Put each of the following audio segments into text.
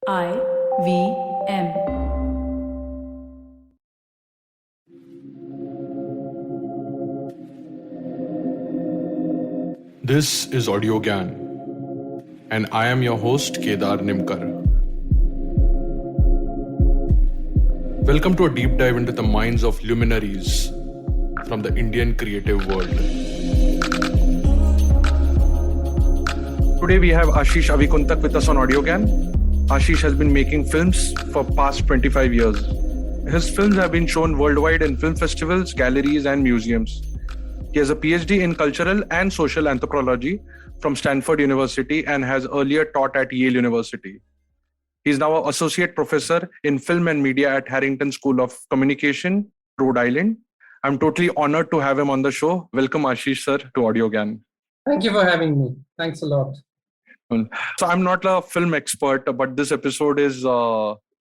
IVM. This is Audiogyan, and I am your host, Kedar. Welcome to a deep dive into the minds of luminaries from the Indian creative world. Today we have Ashish Avikunthak with us on Audiogyan. Ashish has been making films for past 25 years. His films have been shown worldwide in film festivals, galleries, and museums. He has a Ph.D. in Cultural and Social Anthropology from Stanford University and has earlier taught at Yale University. He is now an associate professor in film and media at Harrington School of Communication, Rhode Island. I'm totally honored to have him on the show. Welcome, Ashish, sir, to Audiogyan. Thank you for having me. Thanks a lot. So I'm not a film expert, but this episode is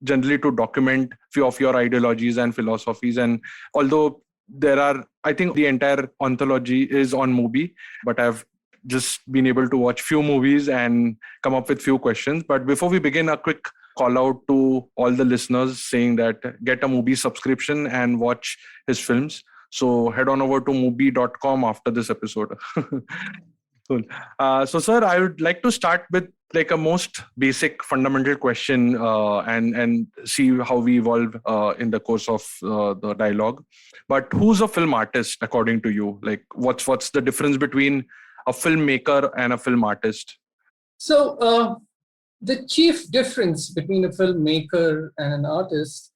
generally to document few of your ideologies and philosophies. And although I think the entire anthology is on Mubi, but I've just been able to watch few movies and come up with few questions. But before we begin, a quick call out to all the listeners saying that get a Mubi subscription and watch his films. So head on over to mubi.com after this episode. Cool. So, sir, I would like to start with like a most basic fundamental question and see how we evolve in the course of the dialogue. But who's a film artist according to you? Like, what's the difference between a filmmaker and a film artist? So, the chief difference between a filmmaker and an artist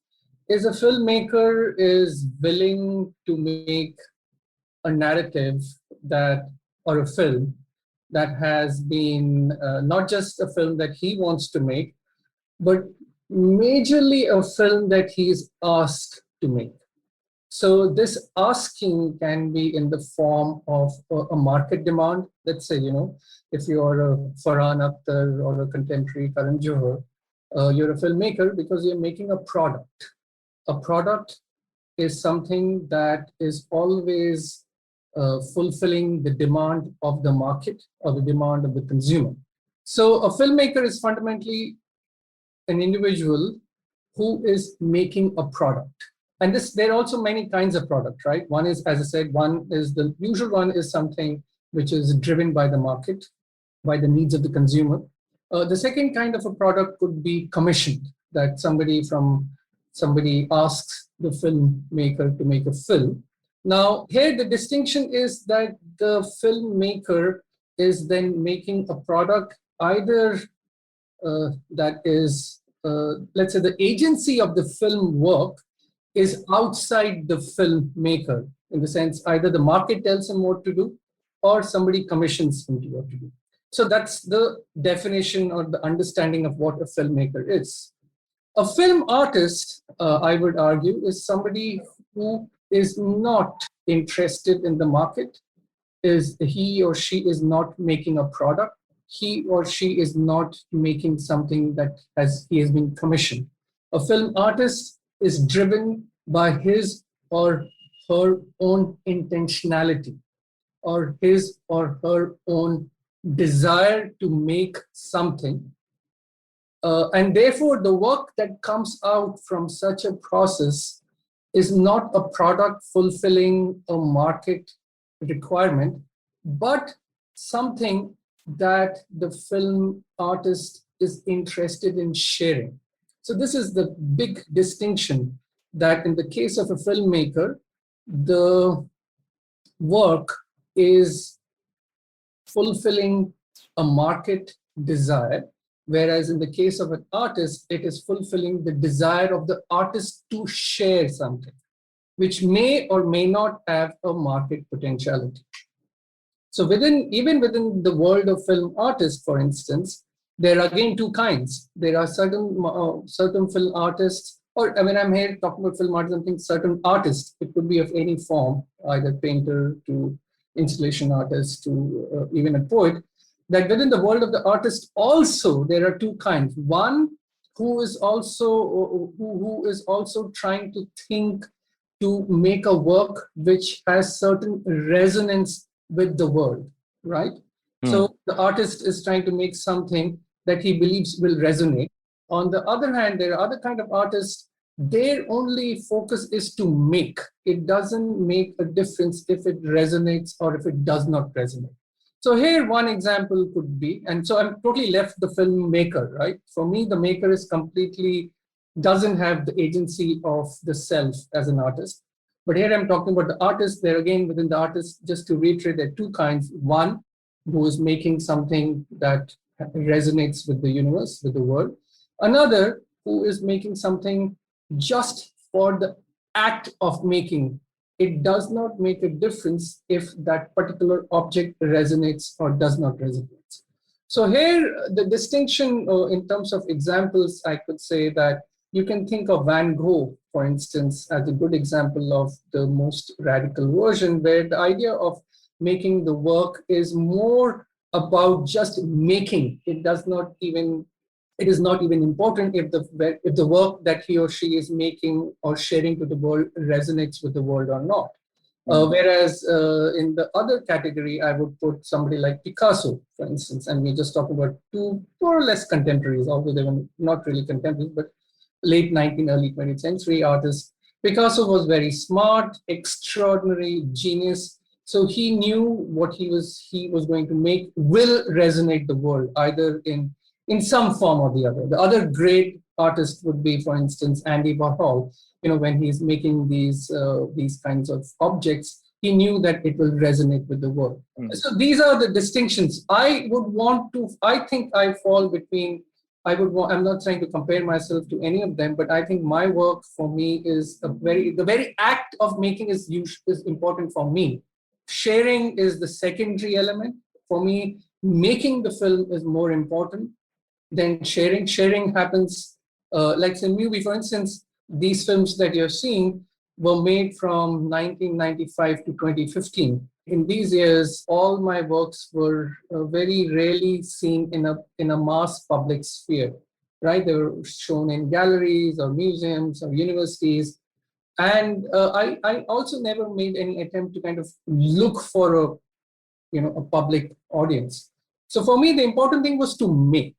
is a filmmaker is willing to make a narrative or a film that has been not just a film that he wants to make, but majorly a film that he is asked to make. So this asking can be in the form of a market demand. Let's say, if you're a Farhan Akhtar or a contemporary Karan Johar, you're a filmmaker because you're making a product. A product is something that is always fulfilling the demand of the market or the demand of the consumer. So a filmmaker is fundamentally an individual who is making a product. And there are also many kinds of product, right? One is, as I said, the usual one is something which is driven by the market, by the needs of the consumer. The second kind of a product could be commissioned, that somebody asks the filmmaker to make a film. Now, here the distinction is that the filmmaker is then making a product either that is, let's say the agency of the film work is outside the filmmaker, in the sense either the market tells him what to do or somebody commissions him to what to do. So that's the definition or the understanding of what a filmmaker is. A film artist, I would argue, is somebody who is not interested in the market, is he or she is not making a product, he or she is not making something that he has been commissioned. A film artist is driven by his or her own intentionality or his or her own desire to make something. And therefore, the work that comes out from such a process is not a product fulfilling a market requirement, but something that the film artist is interested in sharing. So this is the big distinction, that in the case of a filmmaker, the work is fulfilling a market desire, whereas in the case of an artist, it is fulfilling the desire of the artist to share something, which may or may not have a market potentiality. So even within the world of film artists, for instance, there are again two kinds. There are certain film artists, or when I'm here talking about film artists, I think certain artists, it could be of any form, either painter to installation artist to even a poet, that within the world of the artist also there are two kinds. One who is also trying to think to make a work which has certain resonance with the world, right? So the artist is trying to make something that he believes will resonate. On the other hand, there are other kind of artists, their only focus is to make. It doesn't make a difference if it resonates or if it does not resonate. So here one example could be, and so I'm totally left the filmmaker, right? For me, the maker is completely, doesn't have the agency of the self as an artist. But here I'm talking about the artist. There again, within the artist, just to reiterate, there are two kinds. One, who is making something that resonates with the universe, with the world. Another, who is making something just for the act of making. It does not make a difference if that particular object resonates or does not resonate. So here, the distinction in terms of examples, I could say that you can think of Van Gogh, for instance, as a good example of the most radical version, where the idea of making the work is more about just making. It is not even important if the work that he or she is making or sharing to the world resonates with the world or not. Whereas in the other category, I would put somebody like Picasso, for instance, and we're just talking about two more or less contemporaries, although they were not really contemporaries, but late 19th, early 20th century artists. Picasso was very smart, extraordinary genius. So he knew what he was going to make will resonate the world, either in some form or the other. The other great artist would be, for instance, Andy Warhol. When he's making these kinds of objects, he knew that it will resonate with the world. So these are the distinctions. I think I fall between. I'm not trying to compare myself to any of them, but I think my work for me is the very act of making is important for me. Sharing is the secondary element. For me, making the film is more important than sharing. Sharing happens, like in movie, for instance, these films that you're seeing were made from 1995 to 2015. In these years, all my works were very rarely seen in a mass public sphere, right? They were shown in galleries or museums or universities. And I also never made any attempt to kind of look for a public audience. So for me, the important thing was to make.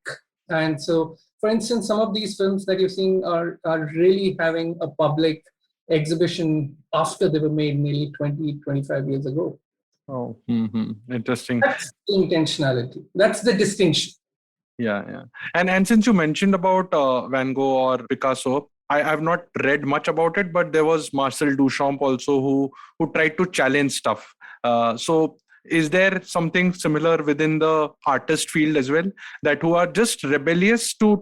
And so, for instance, some of these films that you're seeing are really having a public exhibition after they were made nearly 20, 25 years ago. Oh, interesting. That's the intentionality. That's the distinction. Yeah. And since you mentioned about Van Gogh or Picasso, I've not read much about it, but there was Marcel Duchamp also who tried to challenge stuff. So is there something similar within the artist field as well, that who are just rebellious to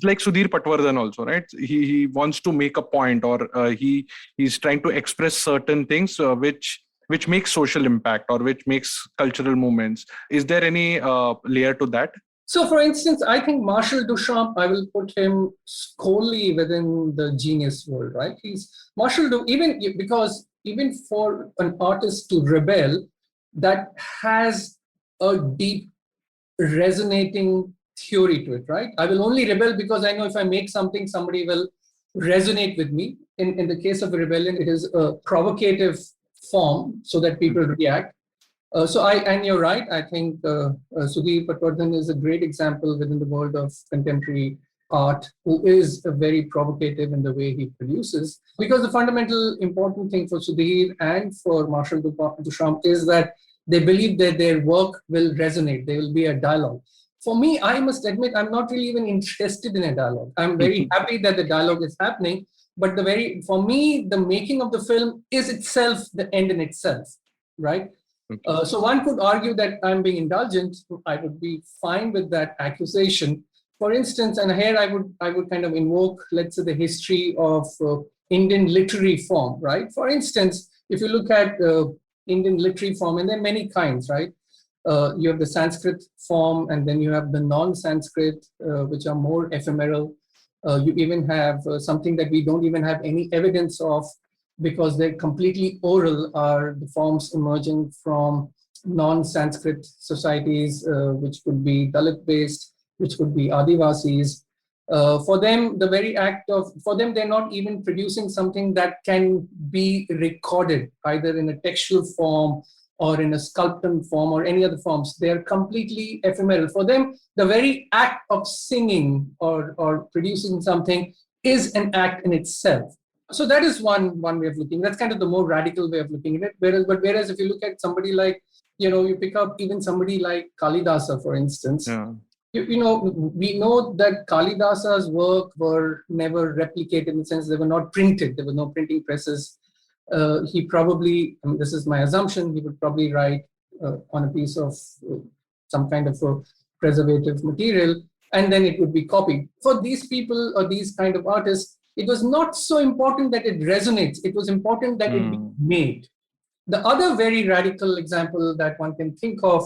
like Sudhir Patwardhan also, right? He wants to make a point, or he's trying to express certain things which makes social impact or which makes cultural movements. Is there any layer to that? So, for instance, I think Marcel Duchamp, I will put him squarely within the genius world, right? Because even for an artist to rebel, that has a deep resonating theory to it, right? I will only rebel because I know if I make something, somebody will resonate with me. In the case of a rebellion, it is a provocative form so that people react. And you're right. I think Sudhir Patwardhan is a great example within the world of contemporary art, who is very provocative in the way he produces. Because the fundamental important thing for Sudhir and for Marcel Duchamp is that they believe that their work will resonate. There will be a dialogue. For me, I must admit, I'm not really even interested in a dialogue. I'm very happy that the dialogue is happening. But for me, the making of the film is itself the end in itself, right? So one could argue that I'm being indulgent. I would be fine with that accusation. For instance, and here I would kind of invoke, let's say, the history of Indian literary form, right? For instance, if you look at Indian literary form, and there are many kinds, right? You have the Sanskrit form, and then you have the non-Sanskrit, which are more ephemeral. You even have something that we don't even have any evidence of, because they're completely oral, are the forms emerging from non-Sanskrit societies, which could be Dalit-based, which could be Adivasis. For them, they're not even producing something that can be recorded, either in a textual form or in a sculpting form or any other forms. They are completely ephemeral. For them, the very act of singing or producing something is an act in itself. So that is one way of looking. That's kind of the more radical way of looking at it. Whereas if you look at somebody like, you pick up even somebody like Kalidasa, for instance. Yeah. We know that Kalidasa's work were never replicated in the sense they were not printed. There were no printing presses. He probably, this is my assumption, he would probably write on a piece of some kind of a preservative material, and then it would be copied. For these people or these kind of artists, it was not so important that it resonates. It was important that it be made. The other very radical example that one can think of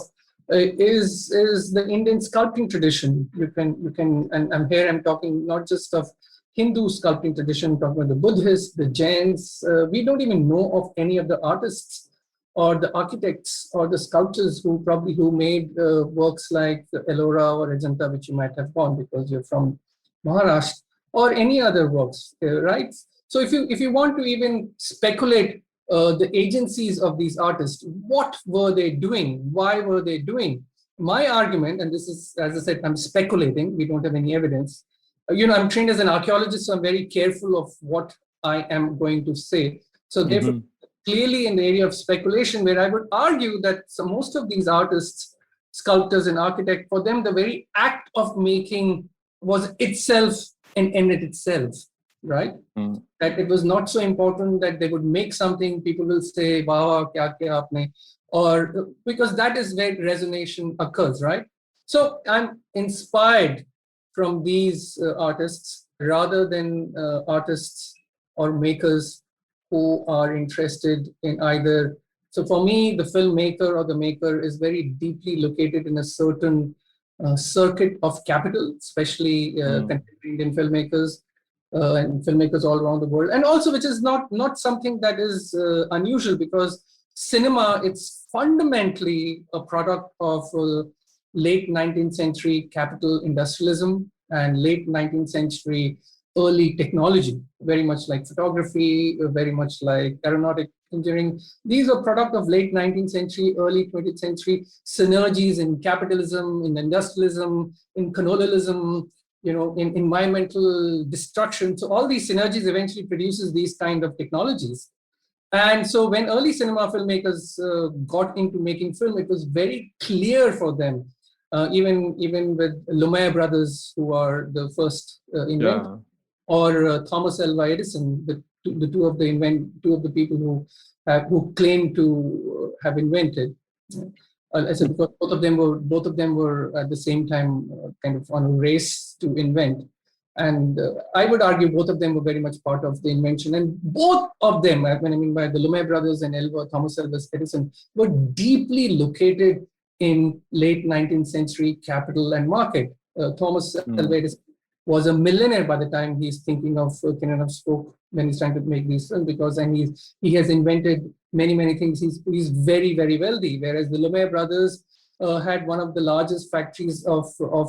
is the Indian sculpting tradition. You can, and I'm talking not just of Hindu sculpting tradition, talking about the Buddhists, the Jains. We don't even know of any of the artists or the architects or the sculptors who made works like the Ellora or Ajanta, which you might have gone because you're from Maharashtra, or any other works, right? So if you want to even speculate the agencies of these artists, what were they doing? Why were they doing? My argument, and this is, as I said, I'm speculating, we don't have any evidence. I'm trained as an archaeologist, so I'm very careful of what I am going to say. So therefore, clearly in the area of speculation, where I would argue that most of these artists, sculptors and architects, for them, the very act of making was itself an end in itself, right? That it was not so important that they would make something, people will say, wow, kya kiya aapne, or because that is where resonation occurs, right? So I'm inspired from these artists rather than artists or makers who are interested in either. So for me, the filmmaker or the maker is very deeply located in a certain circuit of capital, especially contemporary Indian filmmakers and filmmakers all around the world. And also, which is not something that is unusual, because cinema, it's fundamentally a product of late 19th century capital industrialism and late 19th century early technology, very much like photography, very much like aeronautic engineering. These are product of late 19th century, early 20th century synergies in capitalism, in industrialism, in colonialism, in environmental destruction. So all these synergies eventually produces these kind of technologies. And so when early cinema filmmakers got into making film, it was very clear for them, even with Lumiere brothers, who are the first inventors, or Thomas Alva Edison, the two of the people who claim to have invented. I said because both of them were at the same time kind of on a race to invent. And I would argue both of them were very much part of the invention. And both of them, when I mean by the Lumiere brothers and Thomas Alva Edison, were deeply located in late 19th century capital and market. Thomas Alva Edison was a millionaire by the time he's thinking of Cannon of Smoke when he's trying to make these films, because he has invented many things. He's very, very wealthy, whereas the Lumiere brothers had one of the largest factories of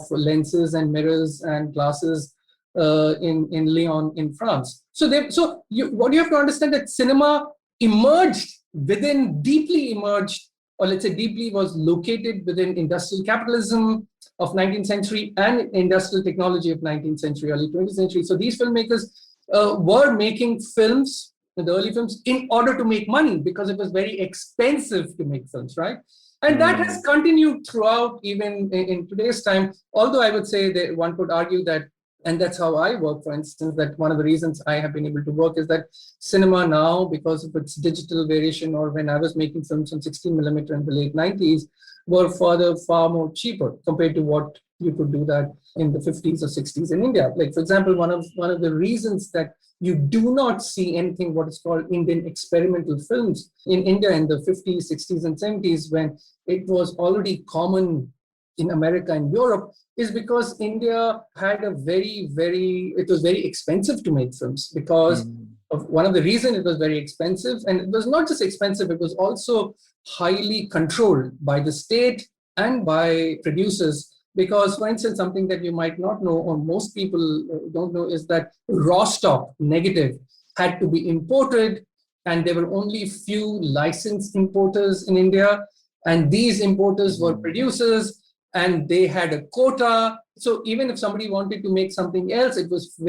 lenses and mirrors and glasses in Lyon in France. What you have to understand, that cinema deeply emerged, or let's say deeply was located within industrial capitalism of 19th century and industrial technology of 19th century, early 20th century. So these filmmakers were making films, the early films, in order to make money, because it was very expensive to make films, right? And that has continued throughout, even in today's time. Although I would say that one could argue that, and that's how I work, for instance, that one of the reasons I have been able to work is that cinema now, because of its digital variation, or when I was making films on 16 millimeter in the late 90s, were far more cheaper compared to what you could do that in the 50s or 60s in India. Like, for example, one of the reasons that you do not see anything what is called Indian experimental films in India in the 50s, 60s, and 70s, when it was already common in America and Europe, is because India had it was very expensive to make films, because of one of the reasons it was very expensive. And it was not just expensive, it was also highly controlled by the state and by producers. Because, for instance, something that you might not know, or most people don't know, is that raw stock, negative, had to be imported and there were only few licensed importers in India, and these importers were producers, and they had a quota. So even if somebody wanted to make something else, it was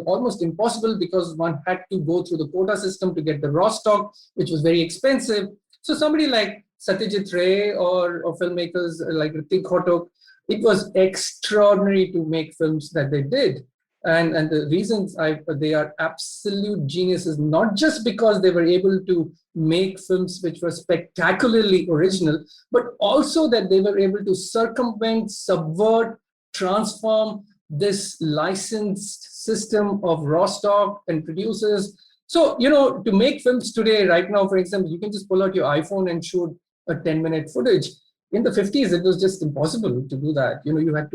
almost impossible, because one had to go through the quota system to get the raw stock, which was very expensive. So somebody like Satyajit Ray or filmmakers like Ritik Ghotok, it was extraordinary to make films that they did. And the reasons they are absolute geniuses, not just because they were able to make films which were spectacularly original, but also that they were able to circumvent, subvert, transform this licensed system of raw stock and producers. So, to make films today, right now, for example, you can just pull out your iPhone and shoot a 10-minute footage. In the 50s, it was just impossible to do that. You have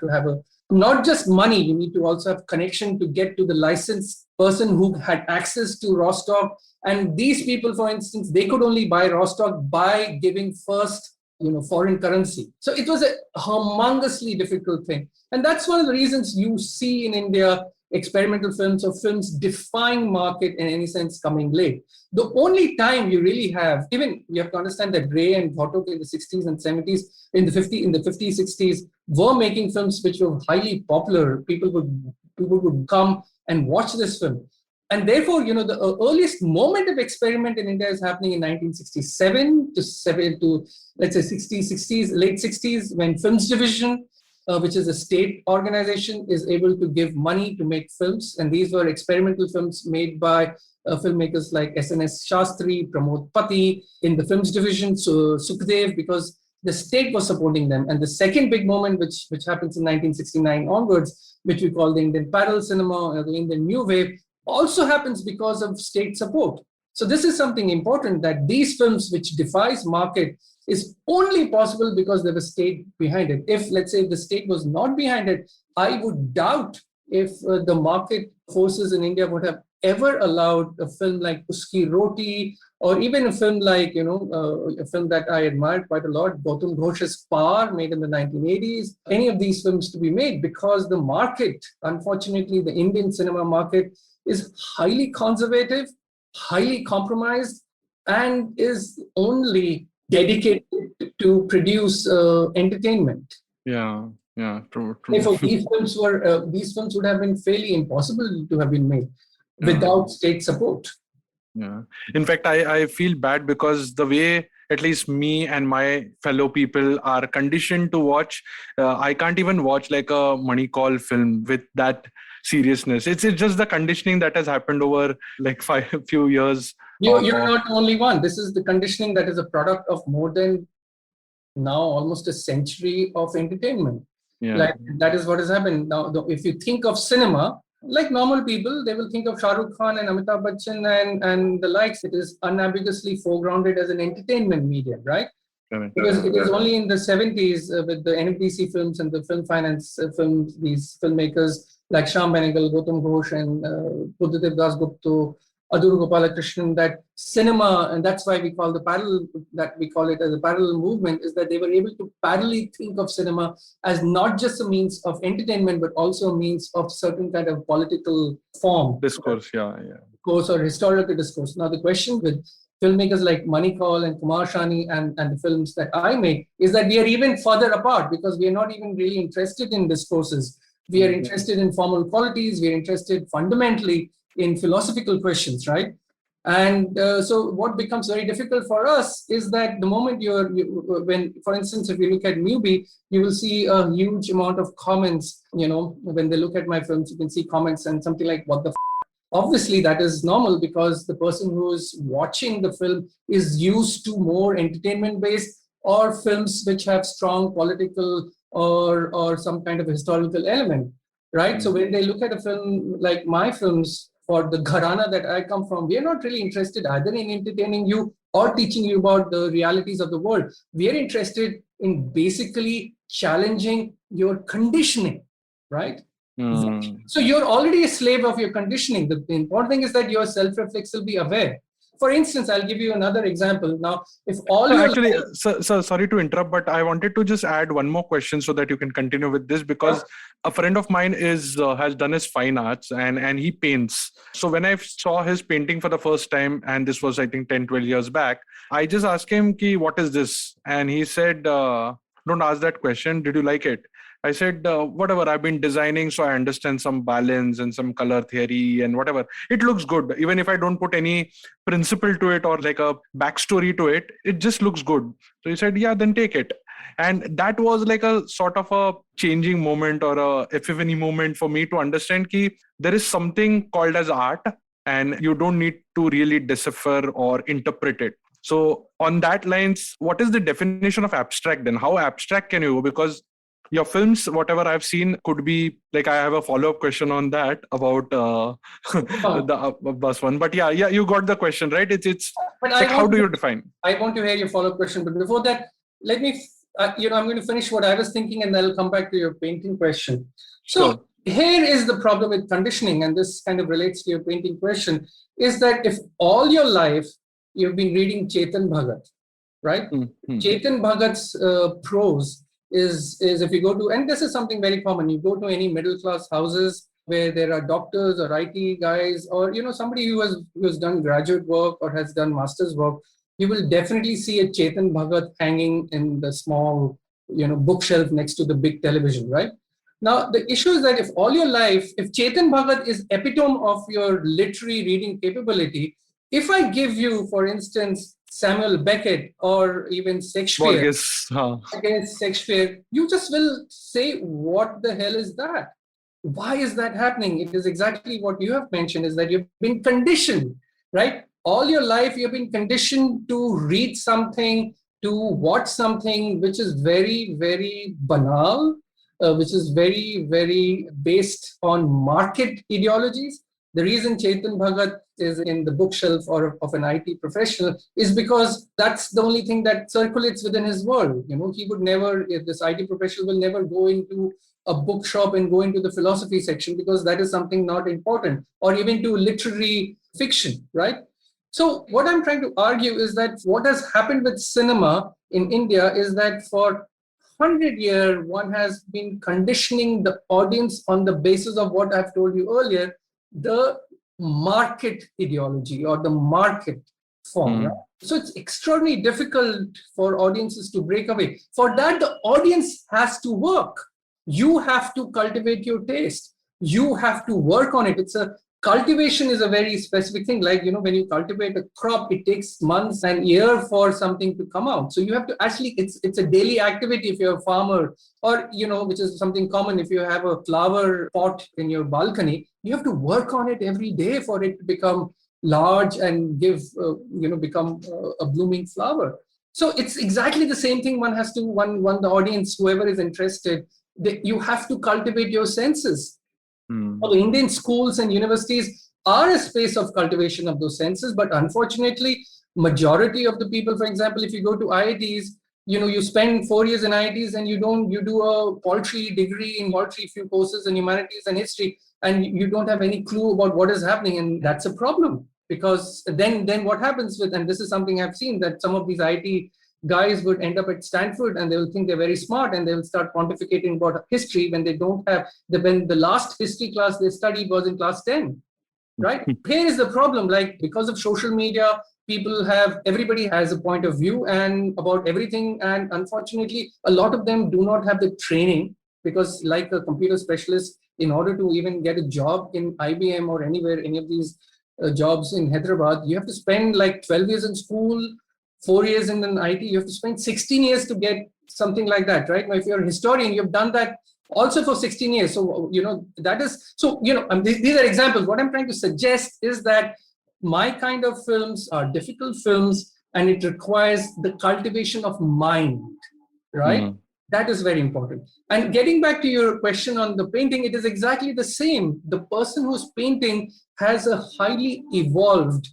to have not just money, you need to also have connection to get to the licensed person who had access to raw stock. And these people, for instance, they could only buy raw stock by giving first, foreign currency. So it was a humongously difficult thing. And that's one of the reasons you see in India experimental films or films defying market in any sense coming late. The only time you really have, even you have to understand that Ray and Ghotok in the 60s and 70s, in the 50s, 60s, were making films which were highly popular. People would come and watch this film. And therefore, the earliest moment of experiment in India is happening in 1967 to let's say 60s, late 60s, when Films Division, which is a state organization, is able to give money to make films. And these were experimental films made by filmmakers like S.N.S. Shastri, Pramod Pati in the Films Division, so Sukhdev, because the state was supporting them. And the second big moment, which happens in 1969 onwards, which we call the Indian parallel cinema, or the Indian new wave, also happens because of state support. So this is something important, that these films which defies market is only possible because there was state behind it. If, let's say, the state was not behind it, I would doubt if the market forces in India would have ever allowed a film like Uski Roti, or even a film like, a film that I admired quite a lot, Gautam Ghosh's Par, made in the 1980s, any of these films to be made, because the market, unfortunately, the Indian cinema market is highly conservative, highly compromised, and is only dedicated to produce entertainment. Yeah, true. Therefore, these films would have been fairly impossible to have been made without state support. Yeah. In fact, I feel bad because the way at least me and my fellow people are conditioned to watch, I can't even watch like a money call film with that seriousness. It's just the conditioning that has happened over like few years. You're not the only one. This is the conditioning that is a product of more than now almost a century of entertainment. Yeah. Like, that is what has happened. Now, if you think of cinema, like normal people, they will think of Shah Rukh Khan and Amitabh Bachchan and the likes. It is unambiguously foregrounded as an entertainment medium, right? Because it is only in the 70s with the NFDC films and the film finance films, these filmmakers like Shyam Benegal, Gautam Ghosh, and Buddhadev Das Gupta, Adur Gopalakrishnan, that cinema, and that's why we call it as a parallel movement, is that they were able to parallelly think of cinema as not just a means of entertainment, but also a means of certain kind of political form. Discourse, yeah. Discourse or historical discourse. Now, the question with filmmakers like Manikal and Kumar Shani and the films that I make is that we are even further apart, because we are not even really interested in discourses. We are interested in formal qualities. We are interested fundamentally in philosophical questions, right? And so what becomes very difficult for us is that the moment when, for instance, if you look at Mubi, you will see a huge amount of comments, when they look at my films, you can see comments and something like, what the Obviously, that is normal, because the person who is watching the film is used to more entertainment-based or films which have strong political or some kind of historical element, right? So when they look at a film like my films, for the gharana that I come from, we are not really interested either in entertaining you or teaching you about the realities of the world. We are interested in basically challenging your conditioning, right? So you're already a slave of your conditioning. The important thing is that you're self-reflexively aware. For instance, I'll give you another example. Now, if all your Actually, life, sorry to interrupt, but I wanted to just add one more question so that you can continue with this, because a friend of mine has done his fine arts, and he paints. So when I saw his painting for the first time, and this was I think 10, 12 years back, I just asked him, Ki, what is this? And he said, don't ask that question. Did you like it? I said, whatever, I've been designing, so I understand some balance and some color theory and whatever. It looks good. Even if I don't put any principle to it or like a backstory to it, it just looks good. So he said, yeah, then take it. And that was like a sort of a changing moment or a epiphany moment for me to understand that there is something called as art, and you don't need to really decipher or interpret it. So on that lines, what is the definition of abstract then? How abstract can you go? Because your films, whatever I've seen, could be like, I have a follow-up question on that about the bus one. But yeah, you got the question, right? It's but like, how do you define? I want to hear your follow-up question. But before that, let me, I'm going to finish what I was thinking, and then I'll come back to your painting question. So Sure. here is the problem with conditioning, and this kind of relates to your painting question, is that if all your life you've been reading Chetan Bhagat, right? Mm-hmm. Chetan Bhagat's prose is if you go to, and this is something very common, you go to any middle class houses where there are doctors or IT guys, or somebody who has done graduate work or has done master's work, you will definitely see a Chetan Bhagat hanging in the small bookshelf next to the big television, right? Now the issue is that if all your life, if Chetan Bhagat is epitome of your literary reading capability, if I give you, for instance, Samuel Beckett or even Shakespeare, Borges. against Shakespeare, you just will say, what the hell is that? Why is that happening? It is exactly what you have mentioned, is that you've been conditioned, right? All your life, you've been conditioned to read something, to watch something which is very, very banal, which is very, very based on market ideologies. The reason Chetan Bhagat is in the bookshelf or of an IT professional is because that's the only thing that circulates within his world. He would never, this IT professional will never go into a bookshop and go into the philosophy section, because that is something not important, or even to literary fiction, right? So what I'm trying to argue is that what has happened with cinema in India is that for 100 years, one has been conditioning the audience on the basis of what I've told you earlier, the market ideology or the market form. Right? So it's extraordinarily difficult for audiences to break away. For that, the audience has to work. You have to cultivate your taste. You have to work on it. Cultivation is a very specific thing. Like, when you cultivate a crop, it takes months and year for something to come out. So you have to actually, it's a daily activity if you're a farmer, or, which is something common if you have a flower pot in your balcony, you have to work on it every day for it to become large and give, become a blooming flower. So it's exactly the same thing. One has to, the audience, whoever is interested, you have to cultivate your senses. Well, Indian schools and universities are a space of cultivation of those senses, but unfortunately, majority of the people, for example, if you go to IITs, you spend 4 years in IITs and you do a paltry degree in paltry few courses in humanities and history, and you don't have any clue about what is happening, and that's a problem. Because then what happens with, and this is something I've seen, that some of these IT guys would end up at Stanford and they will think they're very smart, and they will start pontificating about history when they don't have when the last history class they studied was in class 10, right? Here is the problem, like, because of social media, everybody has a point of view and about everything, and unfortunately a lot of them do not have the training, because like a computer specialist, in order to even get a job in IBM or anywhere, any of these jobs in Hyderabad, you have to spend like 12 years in school, 4 years in an IT, you have to spend 16 years to get something like that, right? Now, if you're a historian, you've done that also for 16 years. So, that is, so, these are examples. What I'm trying to suggest is that my kind of films are difficult films, and it requires the cultivation of mind, right? That is very important. And getting back to your question on the painting, it is exactly the same. The person who's painting has a highly evolved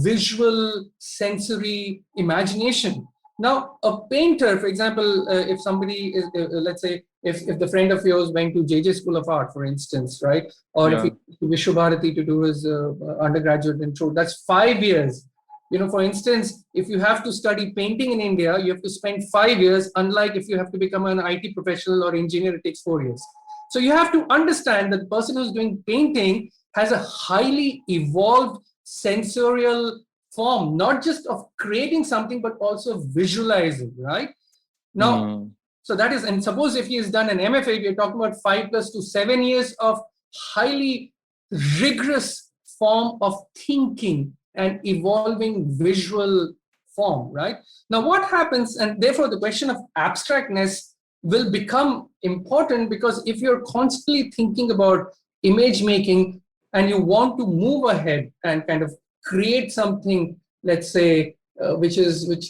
visual, sensory imagination. Now, a painter, for example, if somebody is, let's say, if the friend of yours went to JJ School of Art, for instance, right? Or if he went to Vishwabharati to do his undergraduate intro, that's 5 years For instance, if you have to study painting in India, you have to spend 5 years, unlike if you have to become an IT professional or engineer, it takes 4 years. So you have to understand that the person who's doing painting has a highly evolved sensorial form, not just of creating something, but also visualizing, right? Now, so that is, and suppose if he has done an MFA, we're talking about 5 to 7 years of highly rigorous form of thinking and evolving visual form, right? Now, what happens, and therefore the question of abstractness will become important, because if you're constantly thinking about image making and you want to move ahead and kind of create something, let's say, which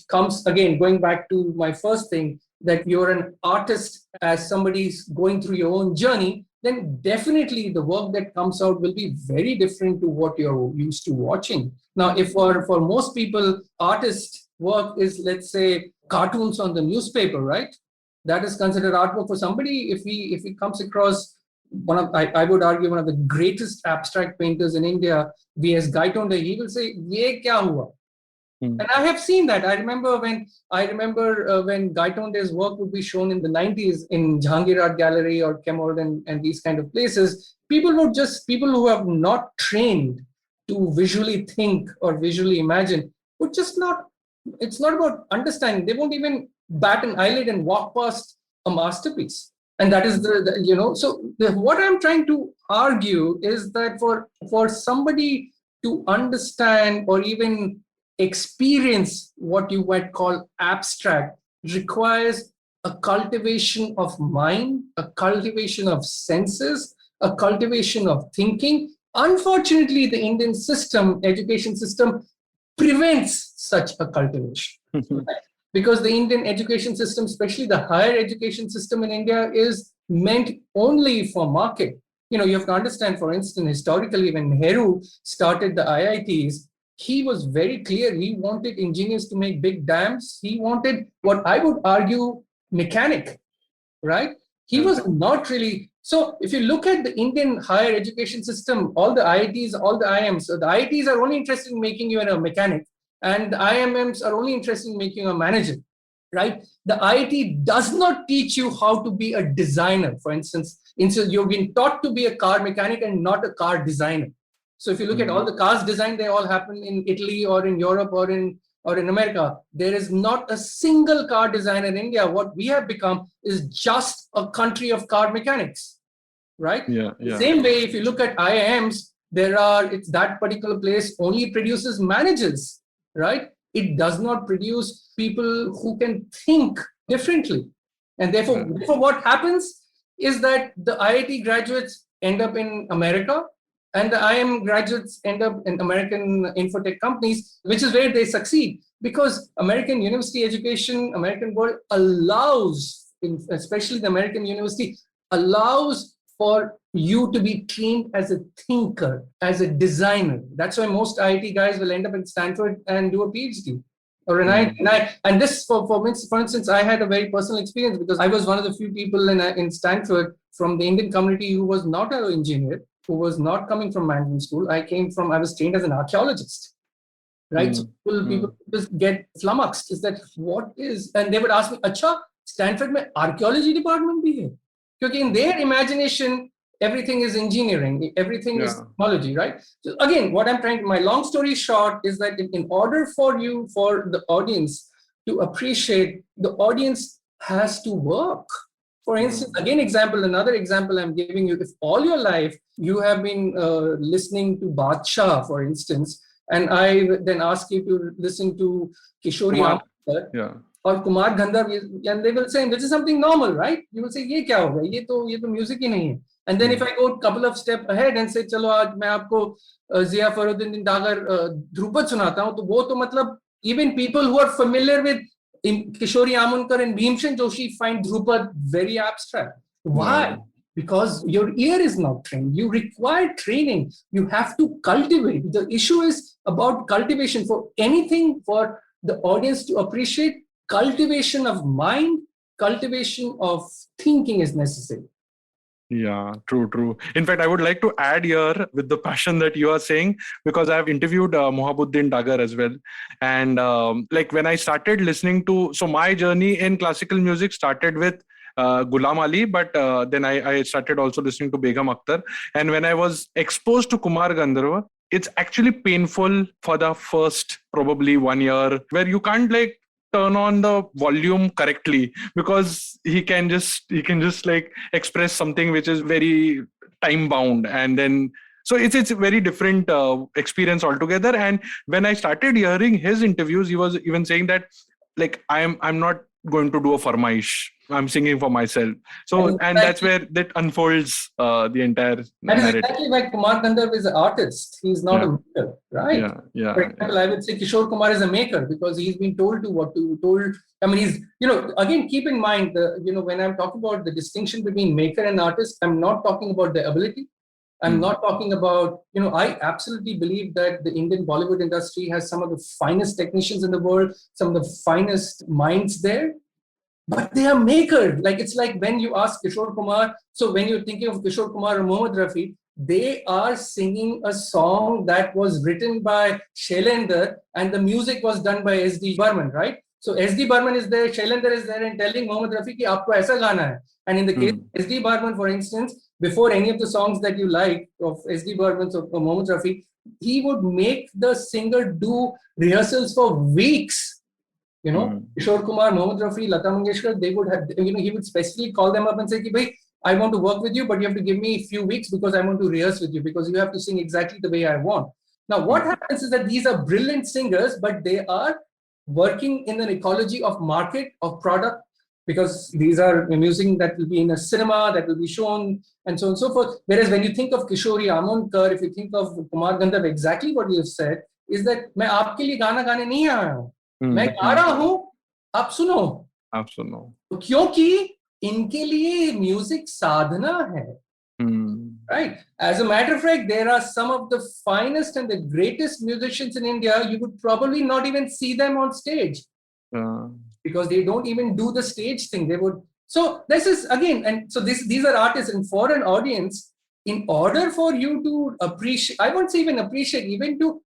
comes again, going back to my first thing, that you're an artist as somebody's going through your own journey, then definitely the work that comes out will be very different to what you're used to watching. Now, if for most people, artist work is, let's say, cartoons on the newspaper, right? That is considered artwork for somebody. If he comes across I would argue one of the greatest abstract painters in India, V.S. Gaitonde, he will say, "Ye kya hua?" And I have seen that. I remember when Gaitonde's work would be shown in the 90s in Jahangir Art Gallery or Kemord and these kind of places, people who have not trained to visually think or visually imagine would just not, it's not about understanding. They won't even bat an eyelid and walk past a masterpiece. And that is what I'm trying to argue is that for somebody to understand or even experience what you might call abstract requires a cultivation of mind, a cultivation of senses, a cultivation of thinking. Unfortunately, the Indian education system prevents such a cultivation. Right? Because the Indian education system, especially the higher education system in India, is meant only for market. You have to understand, for instance, historically, when Nehru started the IITs, he was very clear. He wanted engineers to make big dams. He wanted what I would argue mechanic, right? He was not really. So if you look at the Indian higher education system, all the IITs, all the IIMs, so the IITs are only interested in making you a mechanic, and the IIMs are only interested in making you a manager, right? The IIT does not teach you how to be a designer. For instance, you've been taught to be a car mechanic and not a car designer. So if you look at all the cars designed, they all happen in Italy or in Europe or in America. There is not a single car designer in India. What we have become is just a country of car mechanics, right? Same way, if you look at IIMs, it's that particular place only produces managers, right? It does not produce people who can think differently. And therefore what happens is that the IIT graduates end up in America, and the IIM graduates end up in American infotech companies, which is where they succeed. Because American university education, American world allows, especially the American university, allows for you to be trained as a thinker, as a designer. That's why most IIT guys will end up in Stanford and do a PhD. And this, for instance, I had a very personal experience, because I was one of the few people in Stanford from the Indian community who was not an engineer, who was not coming from management school. I was trained as an archaeologist, right? So people just get flummoxed. Is that what is? And they would ask me, "Acha, Stanford mein archaeology department bhi hai?" Because in their imagination, everything is engineering, everything is technology, right? So again, my long story short is that in order for the audience to appreciate, the audience has to work. For instance, another example I'm giving you, if all your life you have been listening to Badshah, for instance, and I then ask you to listen to Kishori Amar, or Kumar Gandharv, and they will say, this is something normal, right? You will say, ye kya hoga? Ye to music hi nahi hai. And then if I go a couple of steps ahead and say, chalo, aaj main aapko Zia Faruddin Dagar Dhrupad sunata hu, to wo to matlab, even people who are familiar with Kishori Amunkar and Bhimshan Joshi find Dhrupad very abstract. Why? Because your ear is not trained. You require training. You have to cultivate. The issue is about cultivation. For anything for the audience to appreciate, cultivation of mind, cultivation of thinking is necessary. Yeah, true, true. In fact, I would like to add here with the passion that you are saying, because I've interviewed Mohabuddin Dagar as well. And like when I started listening to, so my journey in classical music started with Ghulam Ali, but then I started also listening to Begum Akhtar. And when I was exposed to Kumar Gandharva, it's actually painful for the first probably 1 year where you can't like turn on the volume correctly, because he can just like express something which is very time bound, and then so it's a very different experience altogether. And when I started hearing his interviews, he was even saying that like I'm not going to do a farmaish, I'm singing for myself. And So and that's exactly, where that unfolds the entire that is narrative. exactly why Kumar Gandharv is an artist. He's not a Yeah, maker, right? yeah, For yeah, yeah. example, I would say Kishore Kumar is a maker because he's been told to what to told. I mean, he's, again, keep in mind when I'm talking about the distinction between maker and artist, I'm not talking about the ability. I'm Hmm. not talking about, I absolutely believe that the Indian Bollywood industry has some of the finest technicians in the world, some of the finest minds there, but they are makers. Like, it's like when you ask Kishore Kumar, so when you're thinking of Kishore Kumar or Mohammad Rafi, they are singing a song that was written by Shailendra and the music was done by S.D. Burman, right? So S.D. Burman is there, Shailendra is there and telling Mohammad Rafi ki aapko aisa gana hai. And in the case Hmm. of S.D. Burman, for instance, before any of the songs that you like of S.D. Burman's or Mohammad Rafi, he would make the singer do rehearsals for weeks. Hmm. Kishore Kumar, Mohammad Rafi, Lata Mangeshkar, they would have, he would specifically call them up and say, Bhai, I want to work with you, but you have to give me a few weeks because I want to rehearse with you because you have to sing exactly the way I want. Now, what Hmm. happens is that these are brilliant singers, but they are working in an ecology of market, of product, because these are music that will be in a cinema, that will be shown, and so on and so forth. Whereas when you think of Kishori Amonkar, if you think of Kumar Gandharv, exactly what you have said is that मैं आपके लिए गाना गाने नहीं आया हूं, मैं Hmm. गा Hmm. रहा हूं, आप सुनो। Absolutely. क्योंकि इनके लिए म्यूजिक साधना है, Hmm. right? As a matter of fact, there are some of the finest and the greatest musicians in India. You would probably not even see them on stage Yeah. because they don't even do the stage thing. They would. So this is again, and so these are artists, and for an audience, in order for you to appreciate, I won't say even appreciate, even to,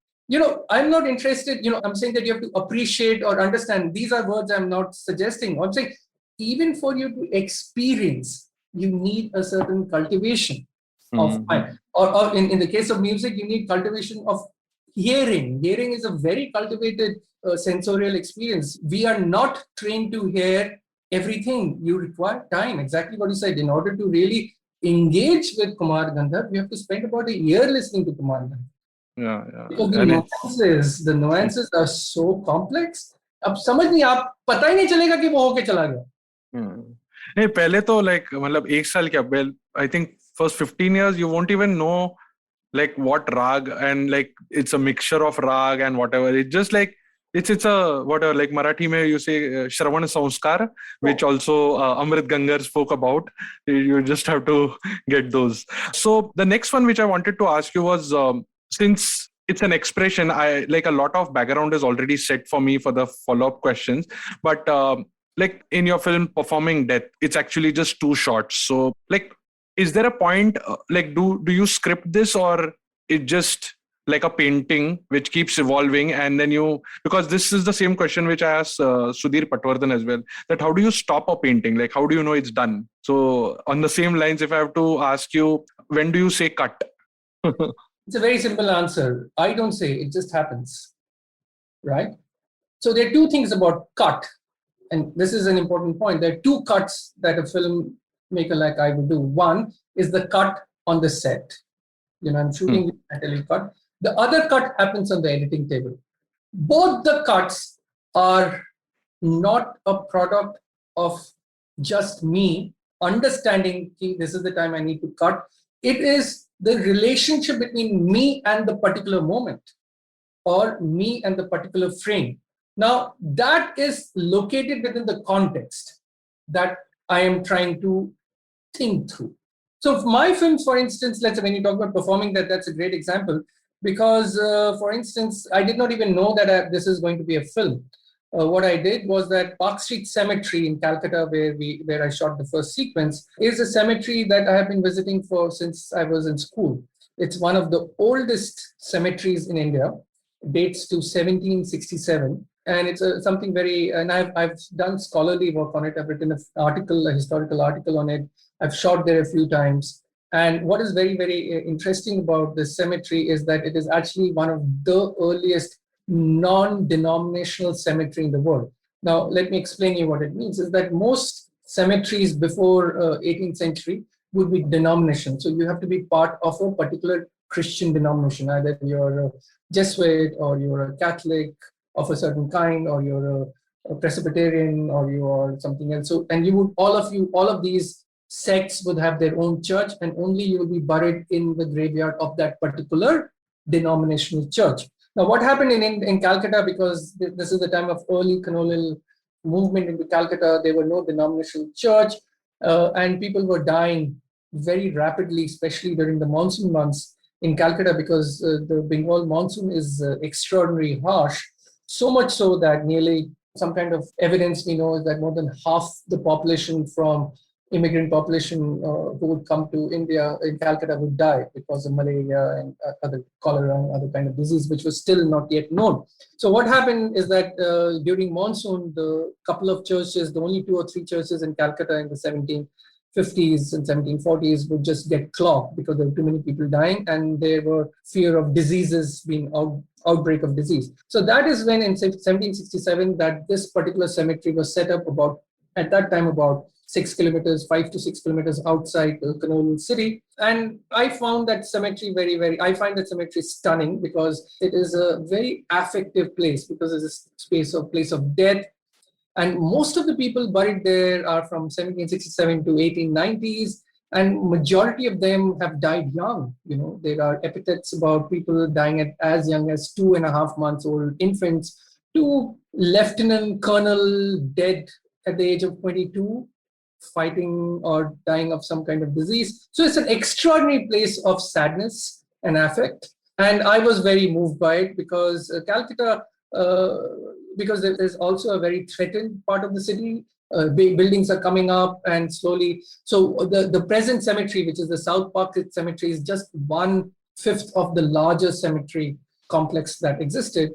I'm not interested. I'm saying that you have to appreciate or understand. These are words I'm not suggesting. I'm saying even for you to experience, you need a certain cultivation of Hmm. mind. Or in the case of music, you need cultivation of hearing. Hearing is a very cultivated sensorial experience. We are not trained to hear everything. You require time, exactly what you said. In order to really engage with Kumar Gandharv, you have to spend about a year listening to Kumar Gandharv. Yeah, yeah, Because and it's the nuances are so complex. अब समझ नहीं, आप पता ही नहीं चलेगा कि वो होके चला गया. नहीं पहले तो लाइक मतलब एक साल क्या well I think first 15 years you won't even know like what rag, and like it's a mixture of rag and whatever. It's just like it's a whatever, like Marathi mein you say Shravan Sanskar, which also Amrit Gangar spoke about. You just have to get those. So the next one which I wanted to ask you was, since it's an expression, I like a lot of background is already set for me for the follow-up questions, but like in your film Performing Death, it's actually just two shots. So like, is there a point like do you script this, or it just like a painting which keeps evolving, and then you, because this is the same question which I asked Sudhir Patwardhan as well, that how do you stop a painting, like how do you know it's done? So on the same lines, if I have to ask you, when do you say cut? It's a very simple answer. I don't say, it just happens, right? So there are two things about cut, and this is an important point. There are two cuts that a filmmaker like I would do. One is the cut on the set. I'm Hmm. shooting, I tell you cut. The other cut happens on the editing table. Both the cuts are not a product of just me understanding this is the time I need to cut. It is the relationship between me and the particular moment, or me and the particular frame. Now, that is located within the context that I am trying to think through. So, my films, for instance, let's say when you talk about Performing That, that's a great example because, for instance, I did not even know that this is going to be a film. what I did was that Park Street Cemetery in Calcutta, where I shot the first sequence, is a cemetery that I have been visiting for since I was in school. It's one of the oldest cemeteries in India, dates to 1767. And it's something very, and I've done scholarly work on it. I've written an article, a historical article on it. I've shot there a few times. And what is very, very interesting about this cemetery is that it is actually one of the earliest non-denominational cemetery in the world. Now, let me explain you what it means. Is that most cemeteries before 18th century would be denomination. So you have to be part of a particular Christian denomination. Either you're a Jesuit or you're a Catholic of a certain kind, or you're a Presbyterian, or you are something else. So, and you would, all of these sects would have their own church, and only you will be buried in the graveyard of that particular denominational church. Now, what happened in Calcutta, because this is the time of early colonial movement into Calcutta, there were no denominational church, and people were dying very rapidly, especially during the monsoon months in Calcutta, because the Bengal monsoon is extraordinarily harsh, so much so that nearly, some kind of evidence we know is that more than half the population from immigrant population who would come to India in Calcutta would die because of malaria and other cholera and other kind of disease, which was still not yet known. So what happened is that during monsoon, the couple of churches, the only 2 or 3 churches in Calcutta in the 1750s and 1740s would just get clogged because there were too many people dying, and there were fear of diseases being outbreak of disease. So that is when in 1767 that this particular cemetery was set up at that time about 6 kilometers, 5 to 6 kilometers outside the colonial city. And I found that cemetery I find that cemetery stunning because it is a very affective place, because it's a place of death. And most of the people buried there are from 1767 to 1890s. And majority of them have died young. There are epithets about people dying at as young as 2.5 months old infants to lieutenant colonel dead at the age of 22, fighting or dying of some kind of disease. So it's an extraordinary place of sadness and affect. And I was very moved by it because Calcutta, because there's also a very threatened part of the city. Big buildings are coming up and slowly. So the present cemetery, which is the South Park Cemetery, is just 1/5 of the larger cemetery complex that existed.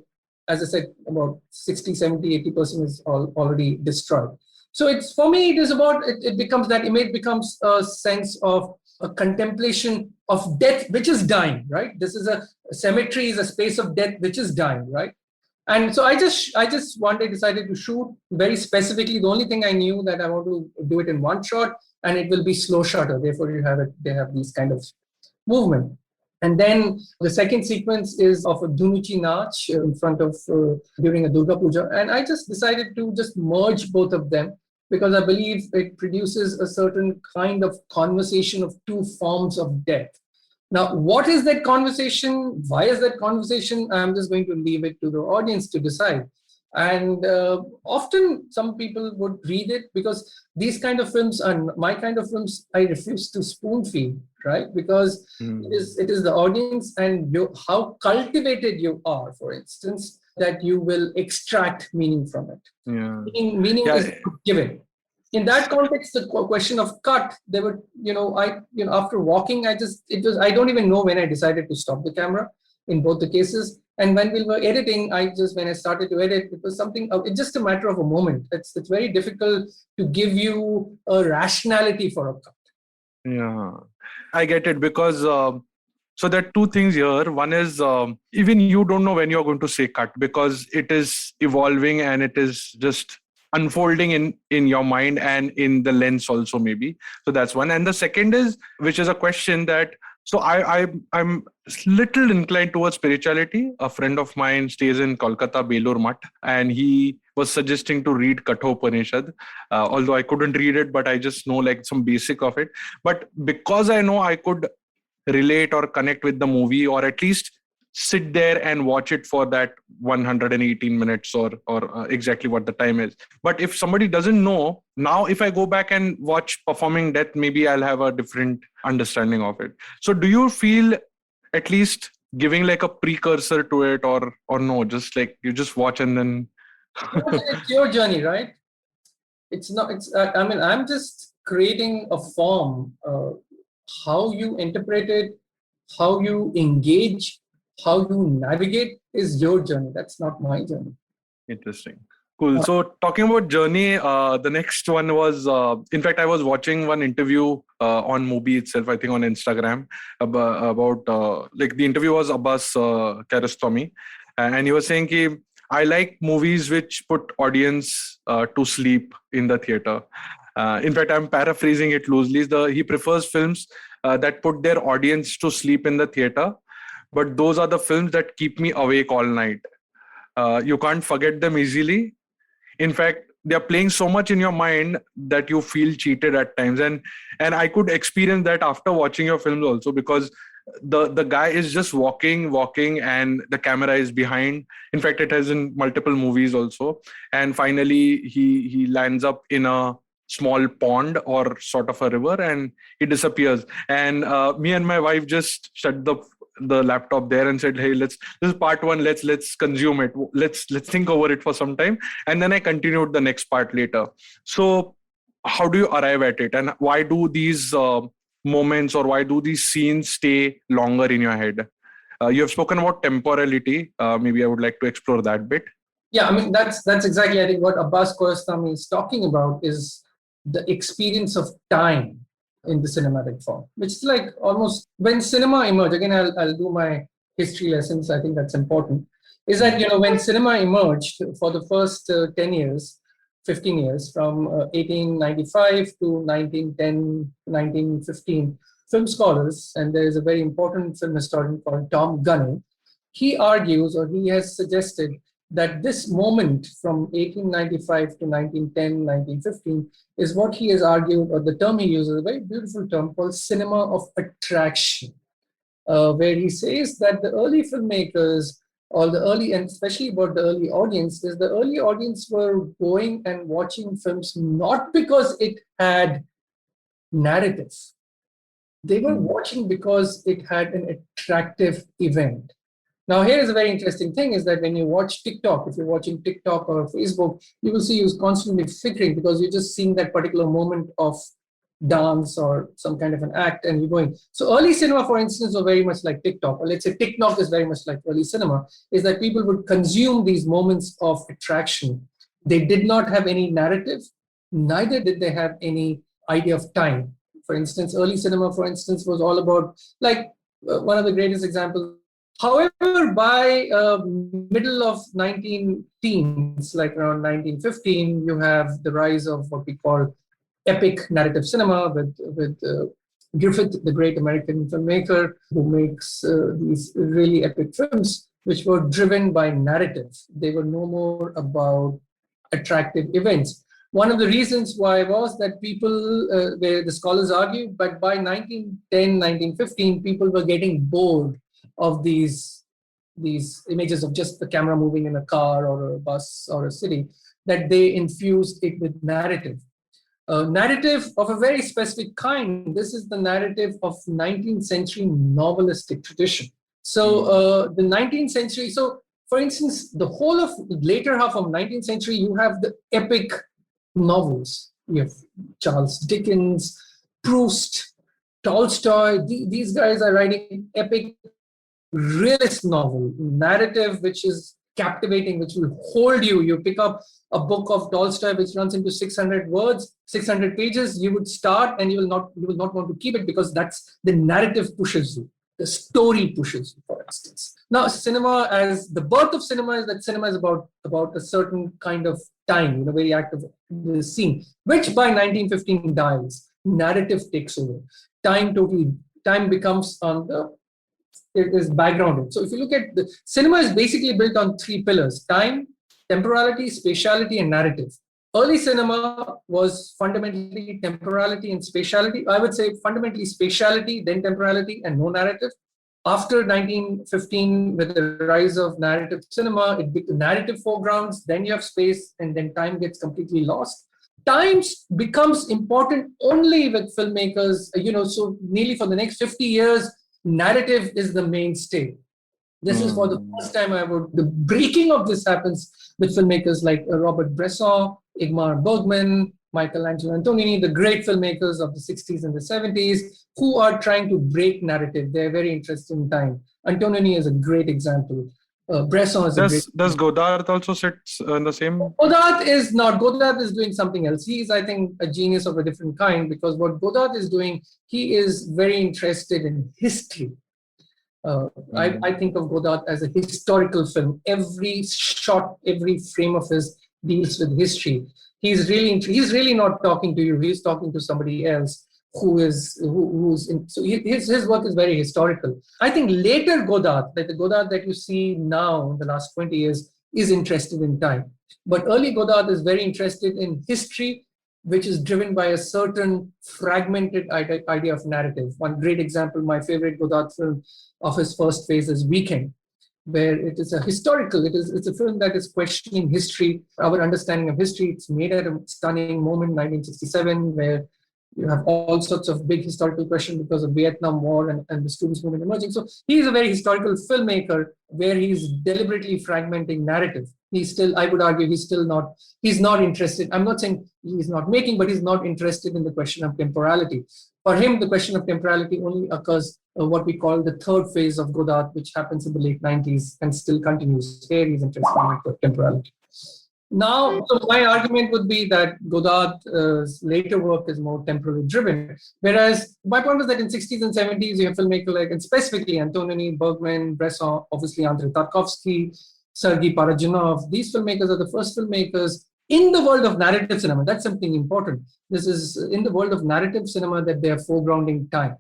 As I said, about 60, 70, 80% is already destroyed. So it's, for me, it is about, it becomes, that image becomes a sense of a contemplation of death, which is dying, right? This is a cemetery, is a space of death, which is dying, right? And so I just decided to shoot very specifically. The only thing I knew that I want to do it in one shot, and it will be slow shutter. Therefore, they have these kind of movement. And then the second sequence is of a Dhunuchi Nach in front of, during a Durga Puja. And I just decided to just merge both of them because I believe it produces a certain kind of conversation of 2 forms of death. Now, what is that conversation? Why is that conversation? I'm just going to leave it to the audience to decide. And often some people would read it because these kind of films are my kind of films. I refuse to spoon feed, right? Because it is the audience and how cultivated you are, for instance, that you will extract meaning from it. Yeah. Meaning is given. In that context, the question of cut, there were, after walking, I don't even know when I decided to stop the camera in both the cases. And when we were editing, when I started to edit, it was something, it's just a matter of a moment. It's very difficult to give you a rationality for a cut. Yeah, I get it because, so there are 2 things here. One is, even you don't know when you're going to say cut because it is evolving and it is just unfolding in your mind and in the lens also maybe. So that's one. And the second is, which is a question that, so I'm little inclined towards spirituality. A friend of mine stays in Kolkata, Belur Mutt, and he was suggesting to read Kathopanishad. Although I couldn't read it, but I just know like some basic of it. But because I know I could relate or connect with the movie, or at least sit there and watch it for that 118 minutes or exactly what the time is. But if somebody doesn't know, now if I go back and watch Performing Death, maybe I'll have a different understanding of it. So do you feel at least giving like a precursor to it, or no, just like you just watch and then No, but it's your journey, right? It's not. I mean, I'm just creating a form. How you interpret it, how you engage, how you navigate is your journey. That's not my journey. Interesting. Cool. So talking about journey, the next one was, in fact, I was watching one interview on Mubi itself, I think on Instagram, about like the interview was Abbas Kiarostami, and he was saying ki, I like movies which put audience to sleep in the theater. In fact, I'm paraphrasing it loosely. He prefers films that put their audience to sleep in the theater, but those are the films that keep me awake all night. You can't forget them easily. In fact, they're playing so much in your mind that you feel cheated at times. And I could experience that after watching your films also, because the guy is just walking and the camera is behind. In fact, it has in multiple movies also. And finally he lands up in a small pond or sort of a river, and he disappears. And me and my wife just shut the laptop there and said, hey, this is part one, let's consume it, let's think over it for some time, and then I continued the next part later. So how do you arrive at it, and why do these moments, or why do these scenes stay longer in your head? You have spoken about temporality. Maybe I would like to explore that bit. Yeah, I mean that's exactly, I think, what Abbas Kiarostami is talking about is the experience of time in the cinematic form, which is like almost when cinema emerged. Again, I'll do my history lessons. I think that's important. Is that, you know, when cinema emerged for the first 10 years, 15 years, from 1895 to 1910, 1915, film scholars, and there is a very important film historian called Tom Gunning, he argues, or he has suggested, that this moment from 1895 to 1910, 1915 is what he has argued, or the term he uses, a very beautiful term called cinema of attraction, where he says that the early filmmakers, or the early, and especially about the early audience, is the early audience were going and watching films not because it had narrative. They were watching because it had an attractive event. Now, here is a very interesting thing, is that when you watch TikTok, if you're watching TikTok or Facebook, you will see you constantly flickering because you're just seeing that particular moment of dance or some kind of an act, and you're going. So early cinema, for instance, was very much like TikTok, or let's say TikTok is very much like early cinema, is that people would consume these moments of attraction. They did not have any narrative, neither did they have any idea of time. For instance, early cinema, for instance, was all about, like, one of the greatest examples. However, by middle of 19 teens, like around 1915, you have the rise of what we call epic narrative cinema with Griffith, the great American filmmaker, who makes these really epic films, which were driven by narrative. They were no more about attractive events. One of the reasons why was that people, where the scholars argue, but by 1910, 1915, people were getting bored of these images of just the camera moving in a car or a bus or a city, that they infused it with narrative. Narrative of a very specific kind. This is the narrative of 19th century novelistic tradition. So the 19th century, so for instance, the whole of later half of 19th century, you have the epic novels. You have Charles Dickens, Proust, Tolstoy. These guys are writing epic realist novel, narrative which is captivating, which will hold you. You pick up a book of Tolstoy which runs into 600 words, 600 pages, you would start and you will not want to keep it, because that's the narrative pushes you. The story pushes you, for instance. Now, cinema, as the birth of cinema, is that cinema is about a certain kind of time, very active the scene, which by 1915 dies. Narrative takes over. Time becomes on the, it is backgrounded. So if you look at the cinema, is basically built on three pillars: time, temporality, spatiality, and narrative. Early cinema was fundamentally temporality and spatiality. I would say fundamentally spatiality, then temporality, and no narrative. After 1915, with the rise of narrative cinema, narrative foregrounds, then you have space, and then time gets completely lost. Time becomes important only with filmmakers, so nearly for the next 50 years, narrative is the mainstay. This is for the first time the breaking of this happens with filmmakers like Robert Bresson, Ingmar Bergman, Michelangelo Antonioni, the great filmmakers of the 60s and the 70s, who are trying to break narrative. They're very interested in time. Antonioni is a great example. Bresson is a great. Does Godard also sit in the same? Godard is not. Godard is doing something else. He is, I think, a genius of a different kind, because what Godard is doing, he is very interested in history. I think of Godard as a historical film. Every shot, every frame of his deals with history. He's really not talking to you. He's talking to somebody else who's in. So his work is very historical. I think later Godard, like the Godard that you see now in the last 20 years, is interested in time. But early Godard is very interested in history, which is driven by a certain fragmented idea of narrative. One great example, my favorite Godard film of his first phase is Weekend, where it is a historical, it's a film that is questioning history, our understanding of history. It's made at a stunning moment, 1967, where you have all sorts of big historical questions because of Vietnam War and the students' movement emerging. So he's a very historical filmmaker where he's deliberately fragmenting narrative. He's still, I would argue, he's not interested. I'm not saying he's not making, but he's not interested in the question of temporality. For him, the question of temporality only occurs what we call the third phase of Godard, which happens in the late 90s and still continues. Here he's interested in temporality. Now, so my argument would be that Godard's later work is more temporally driven, whereas my point was that in 60s and 70s, you have filmmakers like, and specifically Antonioni, Bergman, Bresson, obviously Andrei Tarkovsky, Sergei Parajanov. These filmmakers are the first filmmakers in the world of narrative cinema. That's something important. This is in the world of narrative cinema that they are foregrounding time.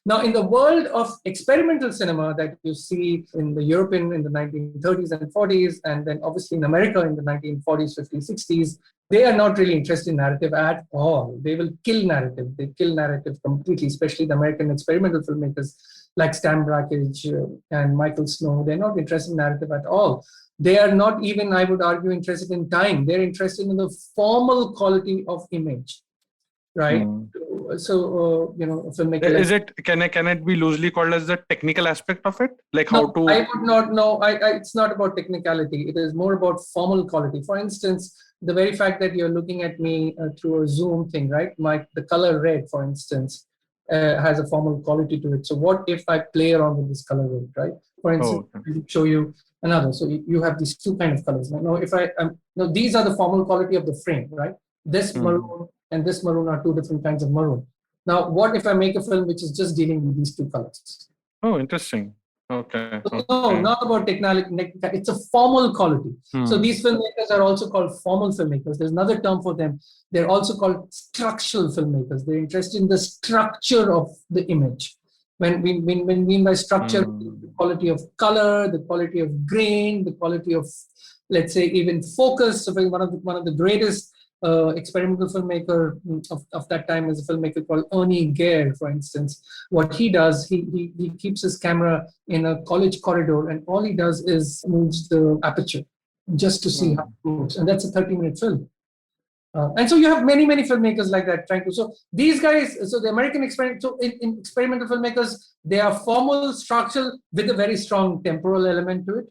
Now, in the world of experimental cinema that you see in the European in the 1930s and 40s, and then obviously in America in the 1940s, 50s, 60s, they are not really interested in narrative at all. They will kill narrative. They kill narrative completely, especially the American experimental filmmakers like Stan Brakhage and Michael Snow. They're not interested in narrative at all. They are not even, I would argue, interested in time. They're interested in the formal quality of image, right? So, filmmaker. Is it, can it be loosely called as the technical aspect of it? Like how No, to. I would not know. It's not about technicality. It is more about formal quality. For instance, the very fact that you're looking at me through a Zoom thing, right? The color red, for instance, has a formal quality to it. So what if I play around with this color red, right? For instance, I will show you another. So you have these two kind of colors. Now, if these are the formal quality of the frame, right? This maroon and this maroon are two different kinds of maroon. Now, what if I make a film which is just dealing with these two colors? Oh, interesting. Okay. No, not about technology. It's a formal quality. So these filmmakers are also called formal filmmakers. There's another term for them. They're also called structural filmmakers. They're interested in the structure of the image. When we mean by structure, the quality of color, the quality of grain, the quality of, let's say, even focus. So one of the greatest experimental filmmaker of that time is a filmmaker called Ernie Gare, for instance. What he does, he keeps his camera in a college corridor, and all he does is moves the aperture just to see how it moves. And that's a 30-minute film. And so you have many, many filmmakers like that trying to. So these guys, so the American experiment, so in experimental filmmakers, they are formal, structural, with a very strong temporal element to it.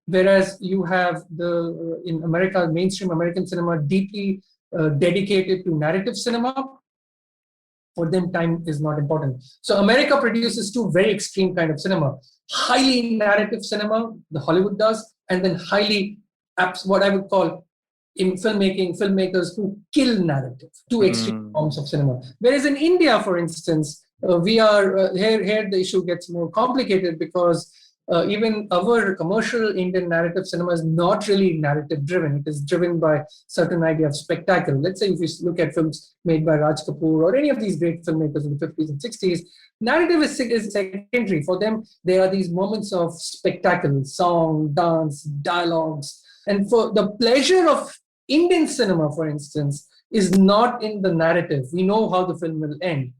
Whereas you have in America, mainstream American cinema, deeply dedicated to narrative cinema. For them, time is not important. So America produces two very extreme kind of cinema: highly narrative cinema, the Hollywood does, and then highly what I would call in filmmakers who kill narrative, two extreme forms of cinema. Whereas in India, for instance, we are here the issue gets more complicated because even our commercial Indian narrative cinema is not really narrative driven. It is driven by certain idea of spectacle. Let's say if you look at films made by Raj Kapoor or any of these great filmmakers in the 50s and 60s, narrative is secondary. For them, there are these moments of spectacle, song, dance, dialogues. And for the pleasure of Indian cinema, for instance, is not in the narrative. We know how the film will end.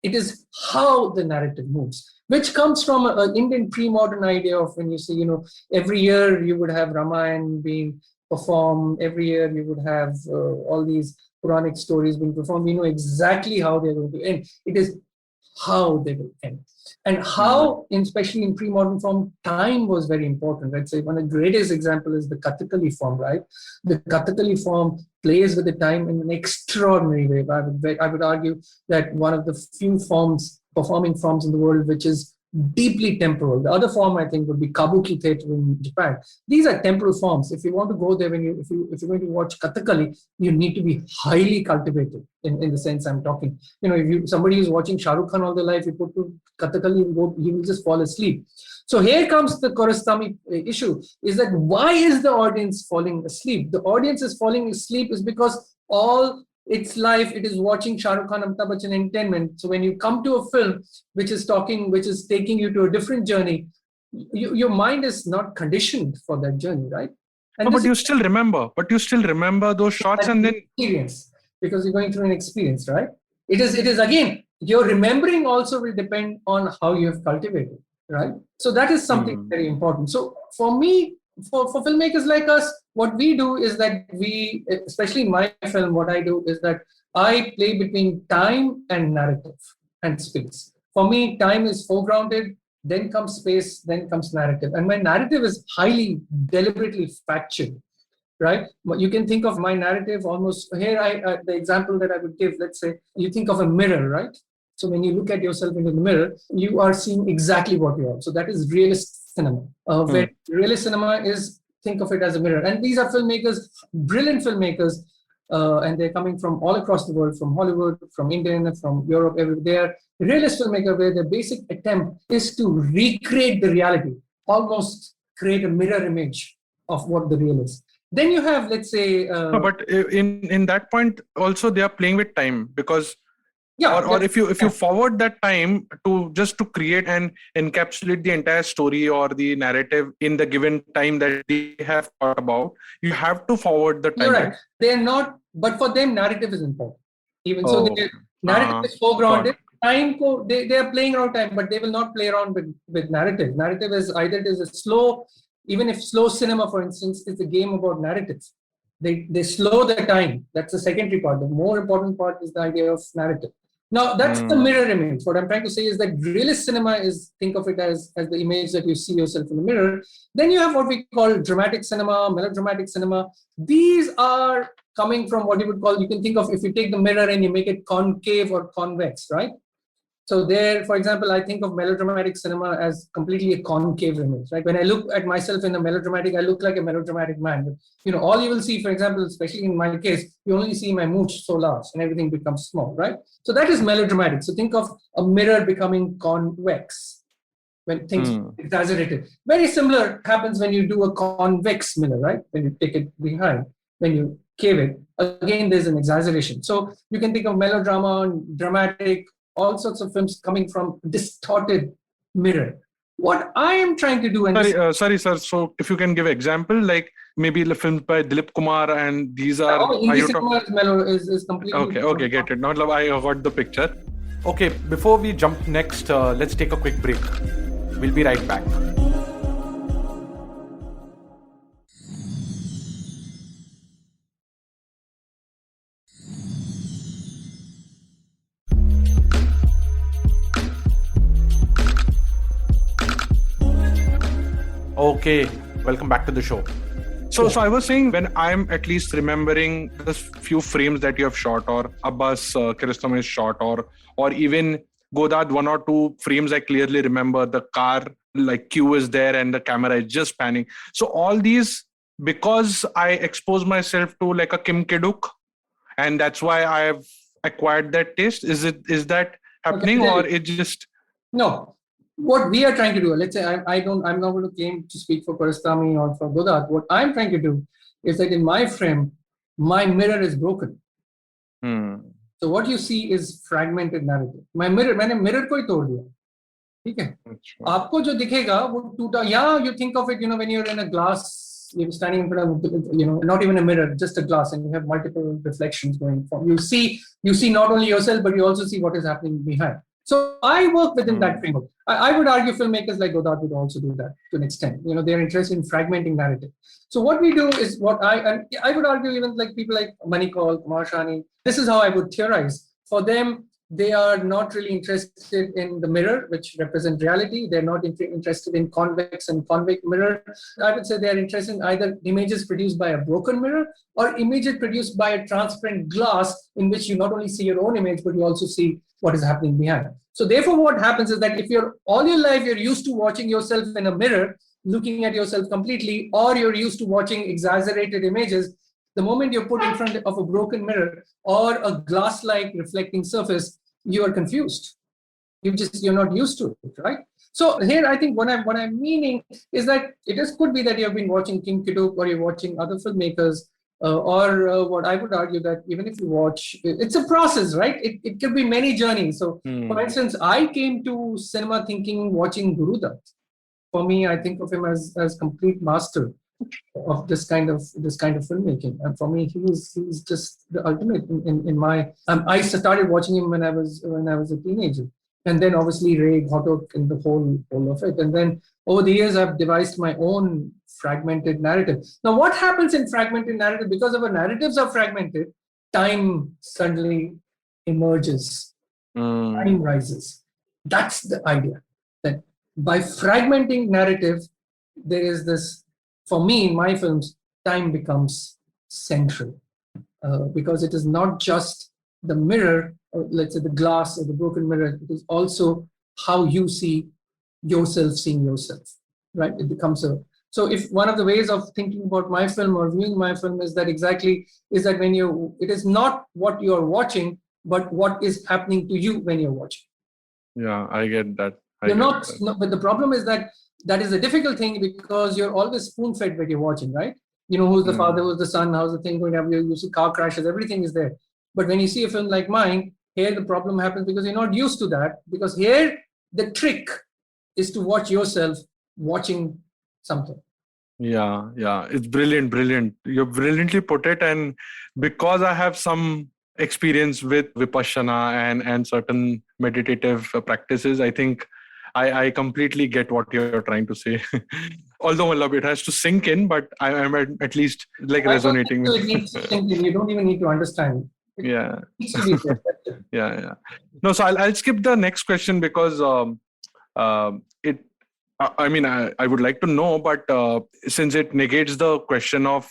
It is how the narrative moves, which comes from an Indian pre-modern idea of when you see, every year you would have Ramayana being performed. Every year you would have all these Puranic stories being performed. We know exactly how they're going to end. It is how they will end. And how, especially in pre-modern form, time was very important. Let's say one of the greatest example is the Kathakali form, right? The Kathakali form plays with the time in an extraordinary way. I would argue that one of the few performing forms in the world which is deeply temporal. The other form, I think, would be Kabuki theater in Japan. These are temporal forms. If you want to go there, if you're going to watch Kathakali, you need to be highly cultivated in the sense I'm talking. If somebody is watching Shah Rukh Khan all their life, you put to Kathakali, he will just fall asleep. So here comes the Korastami issue, is that why is the audience falling asleep? The audience is falling asleep is because all its life, it is watching Shah Rukh Khan, Amitabh Bachchan entertainment. So when you come to a film which is taking you to a different journey, your mind is not conditioned for that journey, right? And but you still remember those shots and then experience, because you're going through an experience, right? It is again, your remembering also will depend on how you have cultivated, right? So that is something very important. So for me, for filmmakers like us, what we do is that we, especially in my film, what I do is that I play between time and narrative and space. For me, time is foregrounded, then comes space, then comes narrative. And my narrative is highly deliberately factual, right? You can think of my narrative almost, here the example that I would give, let's say, you think of a mirror, right? So when you look at yourself into the mirror, you are seeing exactly what you are. So that is realist cinema. Where realist cinema is, think of it as a mirror. And these are filmmakers, brilliant filmmakers, and they're coming from all across the world, from Hollywood, from India, from Europe. They are realist filmmaker where their basic attempt is to recreate the reality, almost create a mirror image of what the real is. Then you have, let's say... no, but in that point, also they are playing with time, because or if you forward that time to create and encapsulate the entire story or the narrative in the given time that they have thought about, you have to forward the time. You're right. They're not, but for them, narrative is important. Even so, narrative is foregrounded. Time, they are playing around time, but they will not play around with narrative. Narrative is either it is a slow, even if slow cinema, for instance, is a game about narratives. They slow the time. That's the secondary part. The more important part is the idea of narrative. Now, that's the mirror image. What I'm trying to say is that realist cinema is, think of it as the image that you see yourself in the mirror. Then you have what we call dramatic cinema, melodramatic cinema. These are coming from what you would call, you can think of, if you take the mirror and you make it concave or convex, right? So there, for example, I think of melodramatic cinema as completely a concave image, right? When I look at myself in a melodramatic, I look like a melodramatic man. But, all you will see, for example, especially in my case, you only see my mooch so large and everything becomes small, right? So that is melodramatic. So think of a mirror becoming convex when things exaggerated. Very similar happens when you do a convex mirror, right? When you take it behind, when you cave it, again, there's an exaggeration. So you can think of melodrama, dramatic, all sorts of films coming from distorted mirror. What I am trying to do... Sorry, sir. So if you can give an example, like maybe the films by Dilip Kumar, and these are... Hindi cinema is completely... Okay, get it. Not I got the picture. Okay, before we jump next, let's take a quick break. We'll be right back. Okay, welcome back to the show. So I was saying, when I'm at least remembering the few frames that you have shot, or Abbas Kiarostami's shot, or even Godard, 1 or 2 frames I clearly remember, the car like queue is there and the camera is just panning. So all these, because I expose myself to like a Kim Ki-duk, and that's why I have acquired that taste. Is that happening, or it just... No. What we are trying to do, let's say I'm not going to claim to speak for Kiarostami or for Godard. What I'm trying to do is that in my frame, my mirror is broken. So what you see is fragmented narrative. My mirror, मैंने mirror को ही तोड़ दिया. ठीक है? आपको जो दिखेगा वो टूटा. Yeah, you think of it, when you're in a glass, you're standing in front of, not even a mirror, just a glass, and you have multiple reflections going from. You see not only yourself, but you also see what is happening behind. So I work within that framework. I would argue filmmakers like Godard would also do that to an extent. They're interested in fragmenting narrative. So what we do is I would argue even like people like Manikol, Kumar Shani, this is how I would theorize. For them, They are not really interested in the mirror, which represents reality. They're not interested in convex and convex mirror. I would say they are interested in either images produced by a broken mirror or images produced by a transparent glass in which you not only see your own image, but you also see what is happening behind. So therefore, what happens is that if you're all your life, you're used to watching yourself in a mirror, looking at yourself completely, or you're used to watching exaggerated images, the moment you're put in front of a broken mirror or a glass-like reflecting surface, you are confused. You're not used to it, right? So here, I think what I'm meaning is that could be that you've been watching King Kiduk or you're watching other filmmakers, or what I would argue that even if you watch, it's a process, right? It could be many journeys. So, for instance, I came to cinema thinking watching Guru Dutt. For me, I think of him as complete master of this kind of filmmaking, and for me, he's just the ultimate in my. I started watching him when I was a teenager, and then obviously Ray Ghotok and the whole of it, and then over the years I've devised my own fragmented narrative. Now, what happens in fragmented narrative? Because our narratives are fragmented, time suddenly emerges, time rises. That's the idea. That by fragmenting narrative, there is this. For me, in my films, time becomes central because it is not just the mirror, or let's say the glass or the broken mirror. It is also how you see yourself seeing yourself, right? It becomes a. So if one of the ways of thinking about my film or viewing my film is that when it is not what you're watching, but what is happening to you when you're watching. Yeah, I get that. But the problem is that is a difficult thing because you're always spoon-fed when you're watching, right? You know, who's the father, who's the son, how's the thing going to happen, you see car crashes, everything is there. But when you see a film like mine, here the problem happens because you're not used to that, because here the trick is to watch yourself watching something. Yeah, it's brilliant. You brilliantly put it, and because I have some experience with Vipassana and certain meditative practices, I think I completely get what you're trying to say. Although it has to sink in, but I'm at least resonating with it. Needs to sink in. You don't even need to understand. Yeah. Yeah. No, so I'll skip the next question because I would like to know, but since it negates the question of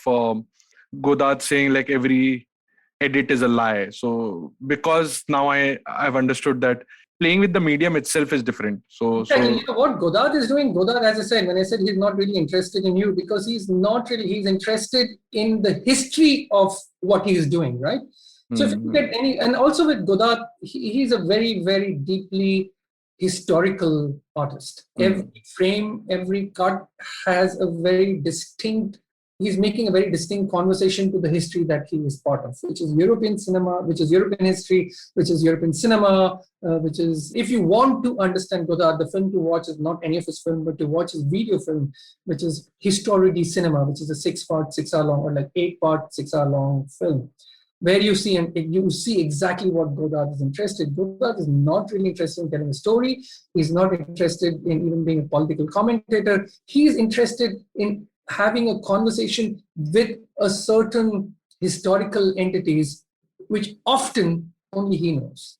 Godard saying every edit is a lie. So because now I've understood that playing with the medium itself is different. So you know what Godard is doing? Godard, as I said, when I said he's not really interested in you, because he's interested in the history of what he is doing, right? So if you get and also with Godard, he's a very, very deeply historical artist. Every frame, every cut has a very distinct. He's making a very distinct conversation to the history that he is part of, which is European cinema, which is European history, which is European cinema, which is, if you want to understand Godard, the film to watch is not any of his film, but to watch his video film, which is Histoire du Cinema, which is a 6-part, 6-hour long, or 8-part, 6-hour long film, where you see exactly what Godard is interested. Godard is not really interested in telling a story. He's not interested in even being a political commentator. He's interested in having a conversation with a certain historical entities, which often only he knows.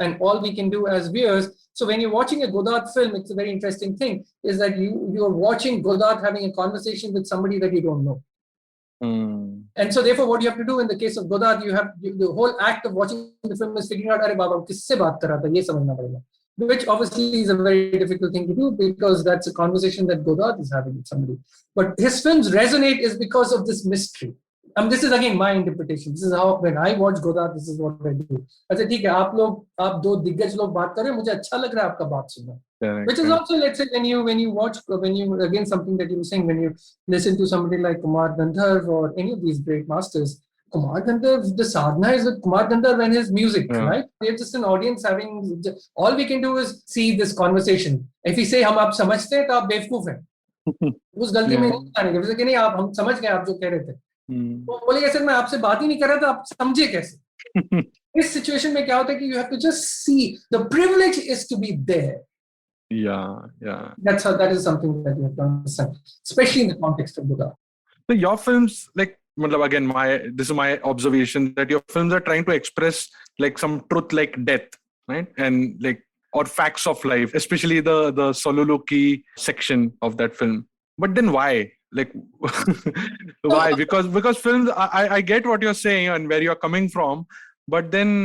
And all we can do as viewers, so when you're watching a Godard film, it's a very interesting thing, is that you're watching Godard having a conversation with somebody that you don't know. And so therefore what you have to do in the case of Godard, the whole act of watching the film is figuring out, Arey Baba, kisse baat kar raha tha, ye samajhna padega. Which obviously is a very difficult thing to do because that's a conversation that Godard is having with somebody. But his films resonate is because of this mystery. This is again my interpretation. This is how, when I watch Godard, this is what I do. अच्छा ठीक है, आप दो दिग्गज लोग बात कर रहे हैं, मुझे अच्छा लग रहा है आपका बात सुनना. Which is also, let's say, when you watch, again, something that you were saying, when you listen to somebody like Kumar Gandharv or any of these great masters, Kumar Gandharv, the sadhana is with Kumar Gandharv and his music, right? We're just an audience having, all we can do is see this conversation. If we say, हम आप समझते हैं, तो आप बेवकूफ हैं. उस गलती में नहीं आने के, कि नहीं आप हम समझ गए आप जो कह रहे थे. वो बोले कैसे, मैं आपसे बात ही नहीं कर रहा था, आप समझे कैसे? इस सिचुएशन में क्या होता है कि you have to just see, the privilege is to be there. Yeah. That is something that you have to understand, especially in the context of Godard. So your films, again, this is my observation, that your films are trying to express some truth like death. right? And like, or facts of life, especially the soliloquy section of that film. But then why? Like, why? Because films, I get what you're saying and where you're coming from, but then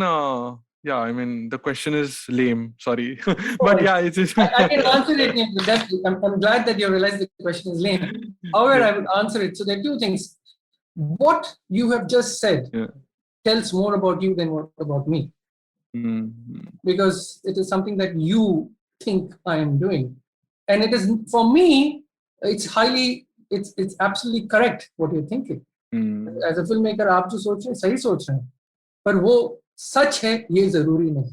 yeah, I mean, the question is lame. Sorry, but yeah, it is. I can answer it in depth. I'm glad that you realize the question is lame. However, Yeah. I would answer it. So there are two things. What you have just said tells more about you than what about me. Because it is something that you think I am doing. And it is, for me, it's absolutely correct what you're thinking. As a filmmaker, आप जो सोच रहे हैं सही सोच रहे हैं, पर वो सच है ये जरूरी नहीं.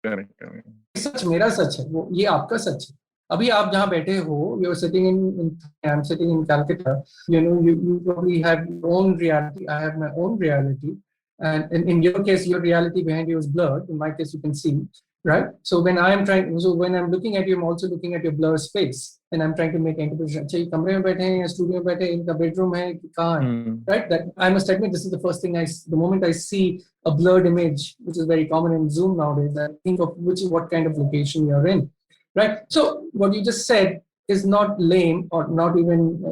Correct. सच मेरा सच है, वो ये आपका सच है. अभी आप जहाँ बैठे हो, you're sitting I'm sitting in Calcutta. You probably have your own reality. I have my own reality. And in your case, your reality behind you is blurred. In my case, you can see, right? So when I'm looking at you, I'm also looking at your blurred space, and I'm trying to make interpretation. अच्छा, ये कमरे में बैठे हैं या studio में बैठे हैं, इनका बेडरूम है कि कहाँ है, right? That I must admit, this is the first thing the moment I see a blurred image, which is very common in Zoom nowadays, I think of what kind of location you're in, right? So what you just said is not lame or not even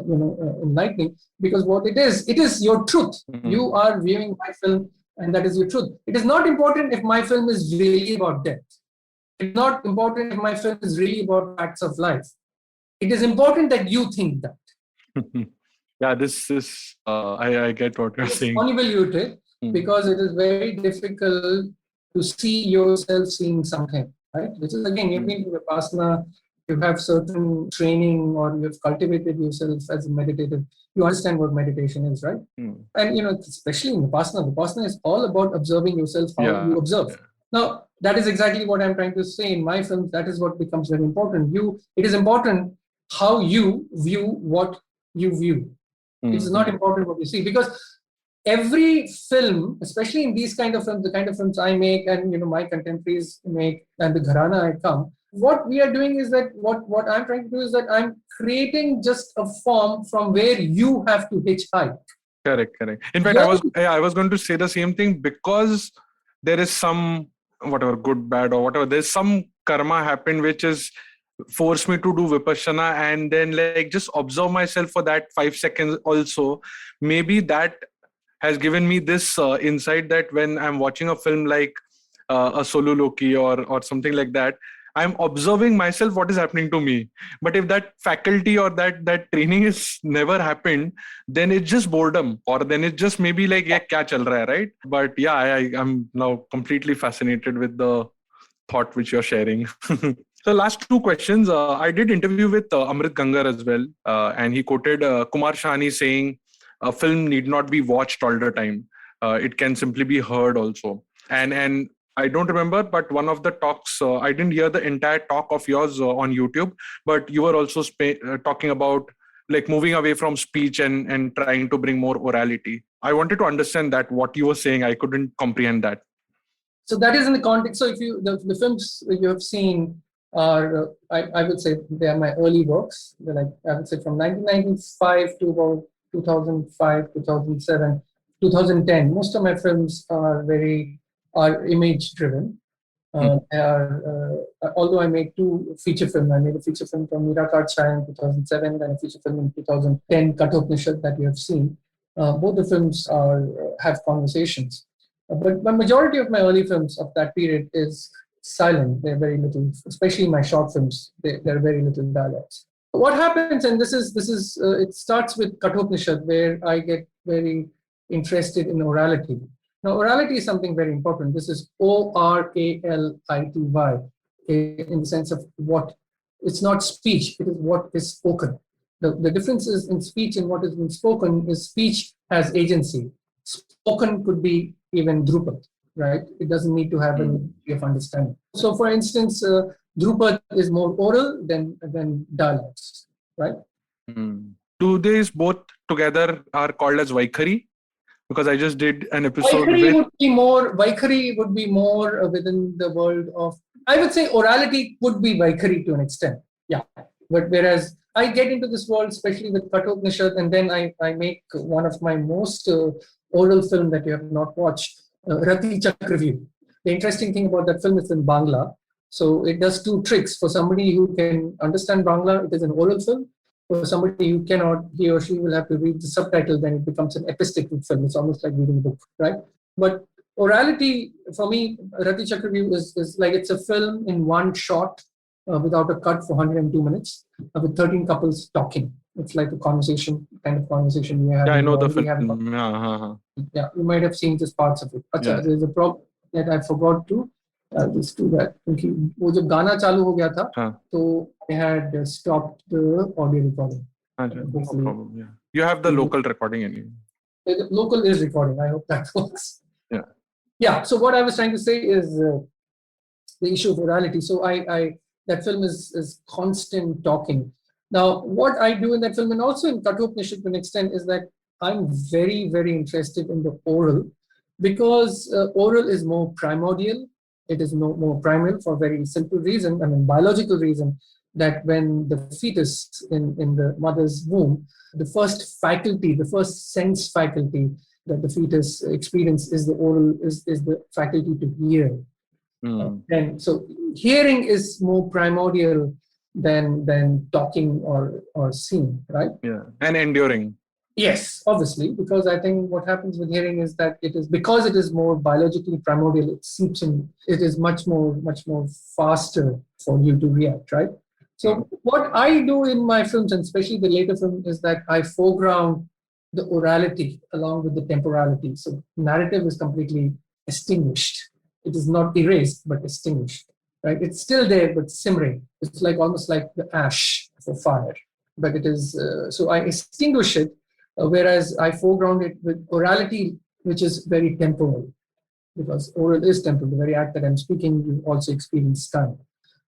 enlightening, because what it is your truth. You are viewing my film, and that is your truth. It is not important if my film is really about death. It's not important if my film is really about facts of life. It is important that you think that. Yeah, this is I get what you're saying. It's convoluted because it is very difficult to see yourself seeing something, right? Which is, again, you've been to Vipassana, you have certain training, or you've cultivated yourself as a meditative. You understand what meditation is, right? And especially in Vipassana is all about observing yourself, how you observe. Yeah. Now, that is exactly what I'm trying to say in my films. That is what becomes very important. It is important how you view what you view. It's not important what you see, because every film, especially in these kind of films, the kind of films I make and my contemporaries make, and the gharana I come, what we are doing is that what I'm trying to do is that I'm creating just a form from where you have to hitchhike. Correct. In fact, I was going to say the same thing, because there is some, whatever, good, bad, or whatever, there's some karma happened which is force me to do vipassana, and then like just observe myself for that 5 seconds also. Maybe that has given me this insight that when I'm watching a film like a soliloquy or something like that, I'm observing myself what is happening to me. But if that faculty or that training is never happened, then it's just boredom, or then it's just maybe like, yeah, kya chal raha hai, right? But yeah, I'm now completely fascinated with the thought which you're sharing. So last two questions. I did interview with Amrit Gangar as well, and he quoted Kumar Shani saying, a film need not be watched all the time. It can simply be heard also. And I don't remember, but one of the talks, I didn't hear the entire talk of yours on YouTube, but you were also talking about like moving away from speech and trying to bring more orality. I wanted to understand that, what you were saying. I couldn't comprehend that. So that is in the context. So if the films you have seen are, I would say they are my early works. They're like, I would say from 1995 to about 2005, 2007, 2010. Most of my films are image driven. Although I made two feature films. I made a feature film from Nirakar Chai in 2007 and a feature film in 2010, Kathopanishad, that you have seen. Both the films have conversations. But the majority of my early films of that period is silent. They're very little, especially my short films. There are very little dialogues. What happens, and this is it starts with Kathopanishad, where I get very interested in orality. Now, orality is something very important. This is orality, in the sense of what, it's not speech, it is what is spoken. The difference is in speech and what is being spoken is speech has agency. Spoken could be even Drupad, right? It doesn't need to have a degree of understanding. So, for instance, Drupad is more oral than dialogues, right? Do these both together are called as Vaikhari? Because I just did an episode. Vaikhari would be more within the world of, I would say orality could be Vaikhari to an extent. Yeah. But whereas I get into this world, especially with Kathopanishad, and then I make one of my most oral film that you have not watched, Rati Chakravyuh. The interesting thing about that film is in Bangla. So it does two tricks. For somebody who can understand Bangla, it is an oral film. For somebody who cannot, he or she will have to read the subtitle, then it becomes an epistical film. It's almost like reading a book, right? But orality, for me, Rati Chakravarti is like it's a film in one shot without a cut for 102 minutes with 13 couples talking. It's like a conversation, kind of conversation we have. Yeah, I know the film. Yeah, you might have seen just parts of it. Achha, Yeah. there's a problem that I forgot to just do that. क्योंकि वो जब गाना चालू हो गया था, तो I had stopped the audio recording. No problem. Yeah. You have the local recording anyway. The local is recording. I hope that works. Yeah. Yeah. So what I was trying to say is the issue of orality. So that film is constant talking. Now, what I do in that film, and also in Kathopanishad to an extent, is that I'm very, very interested in the oral, because oral is more primordial. It is more primal for a very simple reason, biological reason, that when the fetus in the mother's womb, the first faculty, the first sense faculty that the fetus experience is the oral, is the faculty to hear. And so hearing is more primordial than talking or seeing, right? Yeah, and enduring. Yes, obviously, because I think what happens with hearing is that it is more biologically primordial. It seeps in. It is much more faster for you to react, right? So what I do in my films, and especially the later film, is that I foreground the orality along with the temporality. So narrative is completely extinguished. It is not erased, but extinguished, right? It's still there, but simmering. It's like almost like the ash of a fire, but it is, so I extinguish it, whereas I foreground it with orality, which is very temporal, because oral is temporal. The very act that I'm speaking, you also experience time.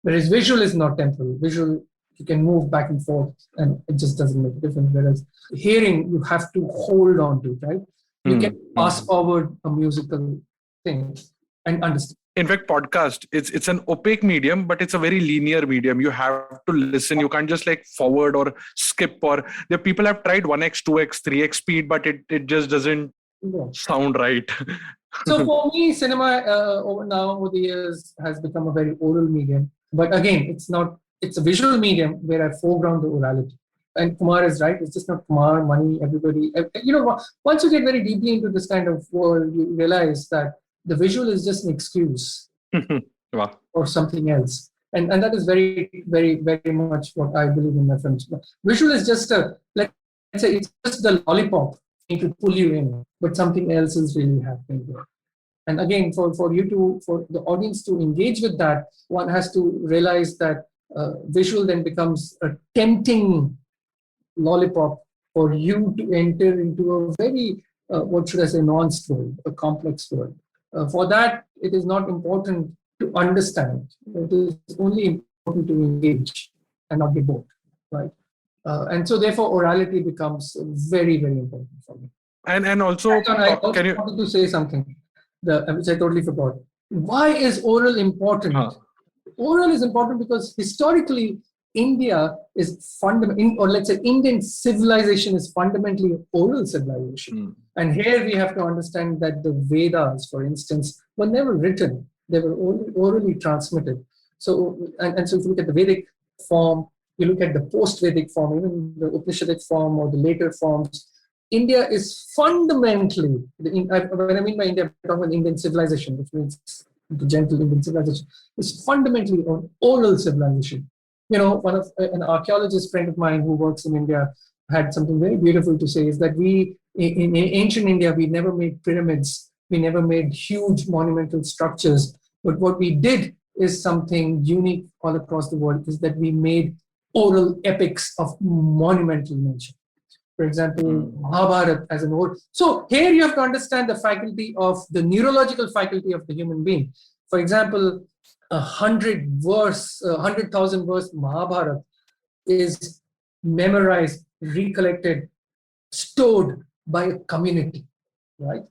Whereas visual is not temporal. Visual, you can move back and forth and it just doesn't make a difference. Whereas hearing, you have to hold on to, right? You can pass forward a musical thing and understand. In fact, podcast, it's an opaque medium, but it's a very linear medium. You have to listen. You can't just like forward or skip, or the people have tried 1x, 2x, 3x speed, but it just doesn't sound right. So for me, cinema over the years has become a very oral medium. But again, it's a visual medium where I foreground the orality. And Kumar is right. It's just not Kumar, money, everybody. Once you get very deeply into this kind of world, you realize that the visual is just an excuse or something else. And that is very, very, very much what I believe in my films. Visual is just let's say it's just the lollipop to pull you in, but something else is really happening there. And again, for the audience to engage with that, one has to realize that visual then becomes a tempting lollipop for you to enter into a very, nuanced world, a complex world. For that, it is not important to understand. It is only important to engage and not get bored, right? And so therefore, orality becomes very, very important for me. And also, I wanted to say something which I totally forgot. Why is oral important? Oral is important because historically, India is or let's say Indian civilization is fundamentally oral civilization. And here we have to understand that the Vedas, for instance, were never written. They were orally transmitted. So, and so if you look at the Vedic form, you look at the post-Vedic form, even the Upanishadic form or the later forms, India is fundamentally, when I mean by India, I'm talking about Indian civilization, which means the gentle Indian civilization, is fundamentally an oral civilization. An archaeologist friend of mine who works in India had something very beautiful to say, is that we, in ancient India, we never made pyramids, we never made huge monumental structures, but what we did is something unique all across the world, is that we made oral epics of monumental nature. For example, Mahabharata as an oral. So here you have to understand the faculty of the neurological faculty of the human being. For example, 100,000 verse Mahabharata is memorized, recollected, stored by a community, right?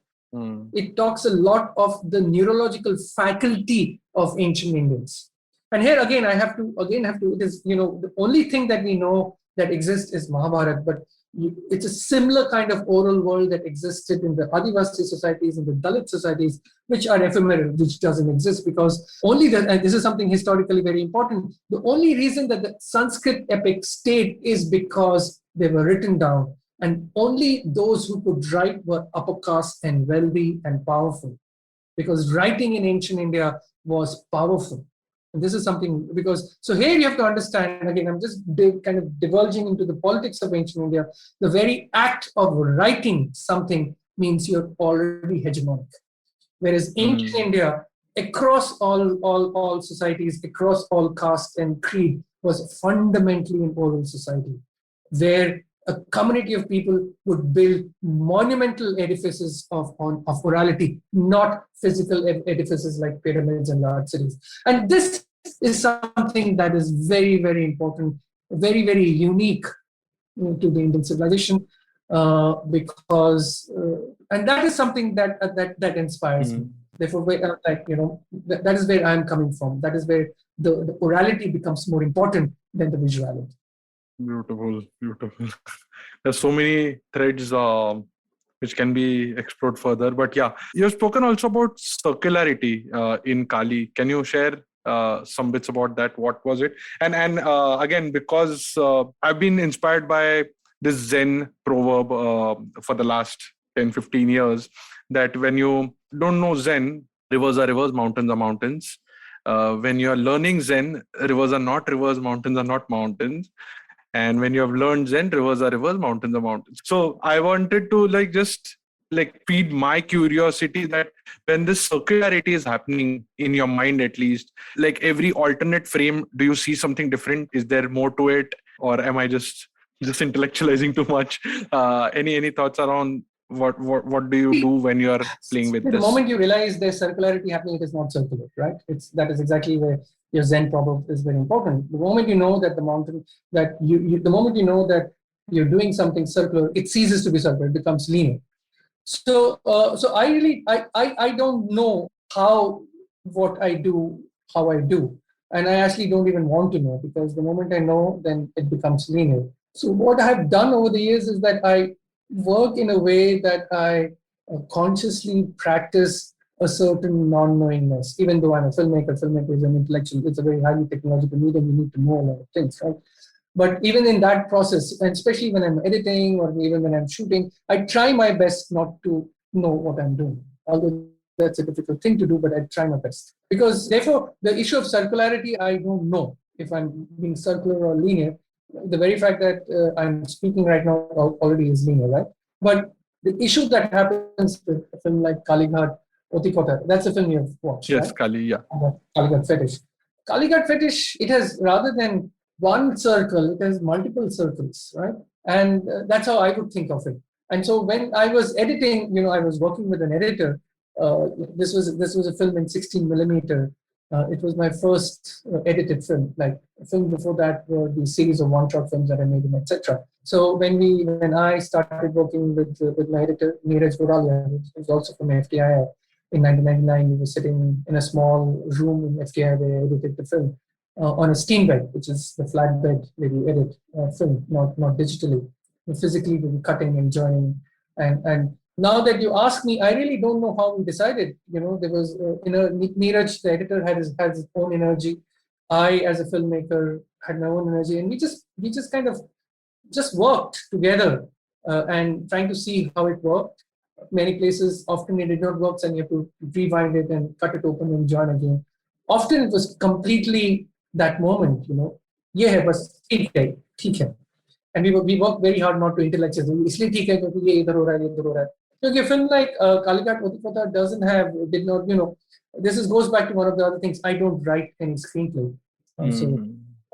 It talks a lot of the neurological faculty of ancient Indians. And here again, it is, the only thing that we know that exists is Mahabharata, but It's a similar kind of oral world that existed in the Adivasi societies, in the Dalit societies, which are ephemeral, which doesn't exist because and this is something historically very important, the only reason that the Sanskrit epics stayed is because they were written down, and only those who could write were upper caste and wealthy and powerful, because writing in ancient India was powerful. And this is something so here you have to understand, again, I'm just kind of divulging into the politics of ancient India. The very act of writing something means you're already hegemonic. Whereas ancient India, across all societies, across all castes and creed, was fundamentally an oral society, where a community of people would build monumental edifices of orality, not physical edifices like pyramids and large cities. And this is something that is very, very important, very, very unique to the Indian civilization, because, and that is something that inspires me. Therefore, that is where I'm coming from. That is where the orality becomes more important than the visuality. Beautiful. There's so many threads which can be explored further. But yeah, you've spoken also about circularity in Kali. Can you share some bits about that? What was it? And again, because I've been inspired by this Zen proverb for the last 10-15 years, that when you don't know Zen, rivers are rivers, mountains are mountains. When you're learning Zen, rivers are not rivers, mountains are not mountains. And when you have learned Zen, rivers are rivers, mountains are mountains. So I wanted to just feed my curiosity that when this circularity is happening in your mind, at least, every alternate frame, do you see something different? Is there more to it? Or am I just intellectualizing too much? Any thoughts around what do you do when you are playing with this? The moment you realize there's circularity happening, it is not circular, right? That is exactly where your Zen proverb is very important. The moment you know that the moment you know that you're doing something circular, it ceases to be circular, it becomes linear. So I don't know how I do, and I actually don't even want to know, because the moment I know, then it becomes linear. So what I have done over the years is that I work in a way that I consciously practice a certain non-knowingness. Even though I'm a filmmaker is an intellectual, it's a very highly technological medium, you need to know a lot of things, right? But even in that process, and especially when I'm editing or even when I'm shooting, I try my best not to know what I'm doing. Although that's a difficult thing to do, but I try my best. Because therefore, the issue of circularity, I don't know if I'm being circular or linear. The very fact that I'm speaking right now already is linear, right? But the issue that happens with a film like Kalighat Otikota, that's a film you've watched, yes, right? Kali, yeah. Kalighat Fetish. Kalighat Fetish, it has, rather than one circle, it has multiple circles, right? And that's how I would think of it. And so when I was editing, I was working with an editor. This was a film in 16 millimeter. It was my first edited film. Like a film before that were the series of one-shot films that I made in Etcetera. So when I started working with my editor, Neeraj Godaliya, who's also from FTI, in 1999, we were sitting in a small room in FTI where I edited the film on a steam bed, which is the flat bed where you edit film, not digitally. Physically, we were cutting and joining. And now that you ask me, I really don't know how we decided. There was Neeraj, the editor, had his own energy. I, as a filmmaker, had my own energy, and we just kind of worked together and trying to see how it worked. Many places, often it did not work, and you have to rewind it and cut it open and join again. Often it was completely that moment, ये है बस ठीक है. And we work very hard not to intellectualize. इसलिए ठीक है क्योंकि ये इधर हो रहा है, ये इधर हो रहा है. Because a film like Kalighat Otikota did not, this goes back to one of the other things. I don't write any screenplay. So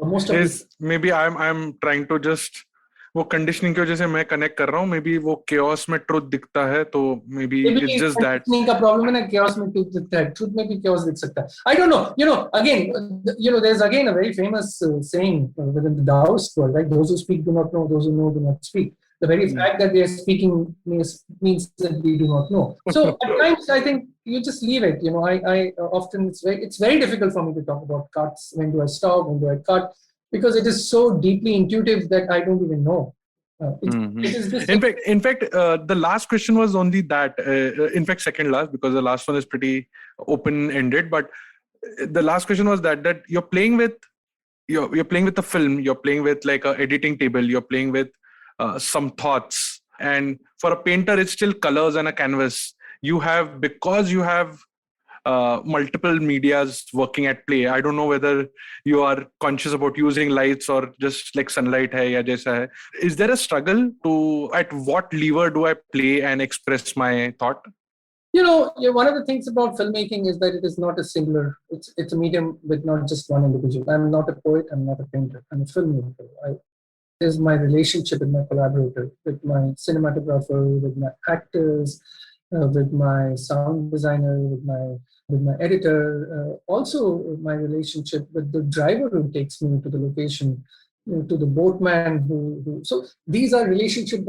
most of this maybe I'm trying to just वो conditioning की वजह से मैं connect कर रहा हूँ. May be वो chaos में ट्रुथ दिखता है, तो may be it's just that. Conditioning का प्रॉब्लम है ना, chaos में ट्रुथ दिखता है, ट्रुथ में भी chaos दिख सकता है. I don't know. Again, there's again a very famous saying within the Taoist world, right? Those who speak do not know, those who know do not speak. The very fact that they are speaking means that we do not know. So at times I think you just leave it. I often it's very difficult for me to talk about cuts. When do I stop? When do I cut? Because it is so deeply intuitive that I don't even know. It is this. In fact, the last question was only that. In fact, second last, because the last one is pretty open-ended. But the last question was that you're playing with the film, you're playing with like a editing table, you're playing with some thoughts, and for a painter, it's still colors and a canvas. Because you have multiple medias working at play. I don't know whether you are conscious about using lights or just like sunlight hai ya jaisa hai. Is there a struggle at what lever do I play and express my thought? One of the things about filmmaking is that it is not a singular, it's a medium with not just one individual. I'm not a poet, I'm not a painter, I'm a filmmaker. It is my relationship with my collaborator, with my cinematographer, with my actors, with my sound designer, with my editor, also my relationship with the driver who takes me to the location, to the boatman who. So these are relationships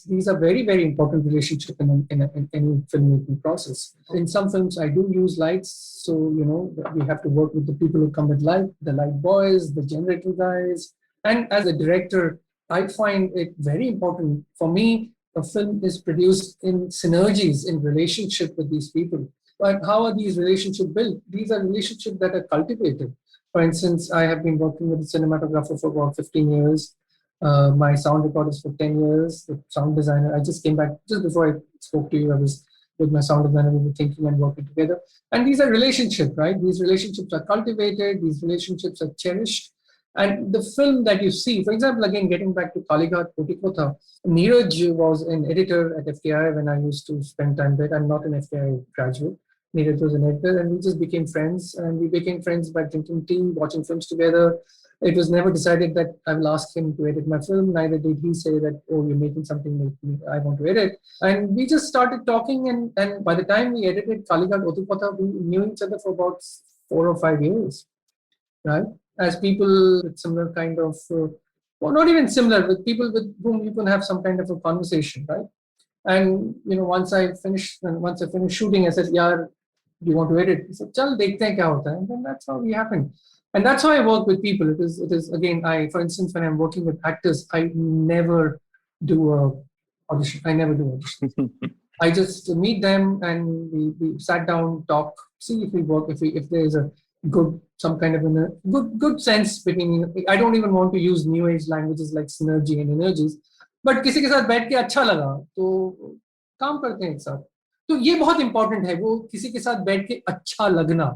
these are very, very important relationships in any filmmaking process. In some films, I do use lights, so we have to work with the people who come with light, the light boys, the generator guys, and as a director, I find it very important for me. A film is produced in synergies, in relationship with these people. But how are these relationships built? These are relationships that are cultivated. For instance, I have been working with a cinematographer for about 15 years. My sound recorders for 10 years. The sound designer, I just came back just before I spoke to you. I was with my sound designer, we were thinking and working together. And these are relationships, right? These relationships are cultivated. These relationships are cherished. And the film that you see, for example, again, getting back to Kalighat Kotikotha, Neeraj was an editor at FTI when I used to spend time there. I'm not an FTI graduate. Neeraj was an editor, and we just became friends. And we became friends by drinking tea, watching films together. It was never decided that I will ask him to edit my film. Neither did he say that, oh, you're making something I want to edit. And we just started talking. And by the time we edited Kalighat Kotikotha, we knew each other for about 4 or 5 years, right? As people with similar kind of, well, not even similar, with people with whom you can have some kind of a conversation, right? And once I finished shooting, I said, "Yeah, do you want to edit?" He said, "Chal, dekhte hain kya hota hai." And then that's how we happened. And that's how I work with people. It is again, for instance, when I'm working with actors, I never do a audition. I never do audition. I just meet them and we sat down, talk, see if we work, if there is a some kind of a good sense between. I don't even want to use new age languages like synergy and energies, but किसी के साथ बैठ के अच्छा लगा तो काम करते हैं एक साथ. तो ये बहुत important है, वो किसी के साथ बैठ के अच्छा लगना,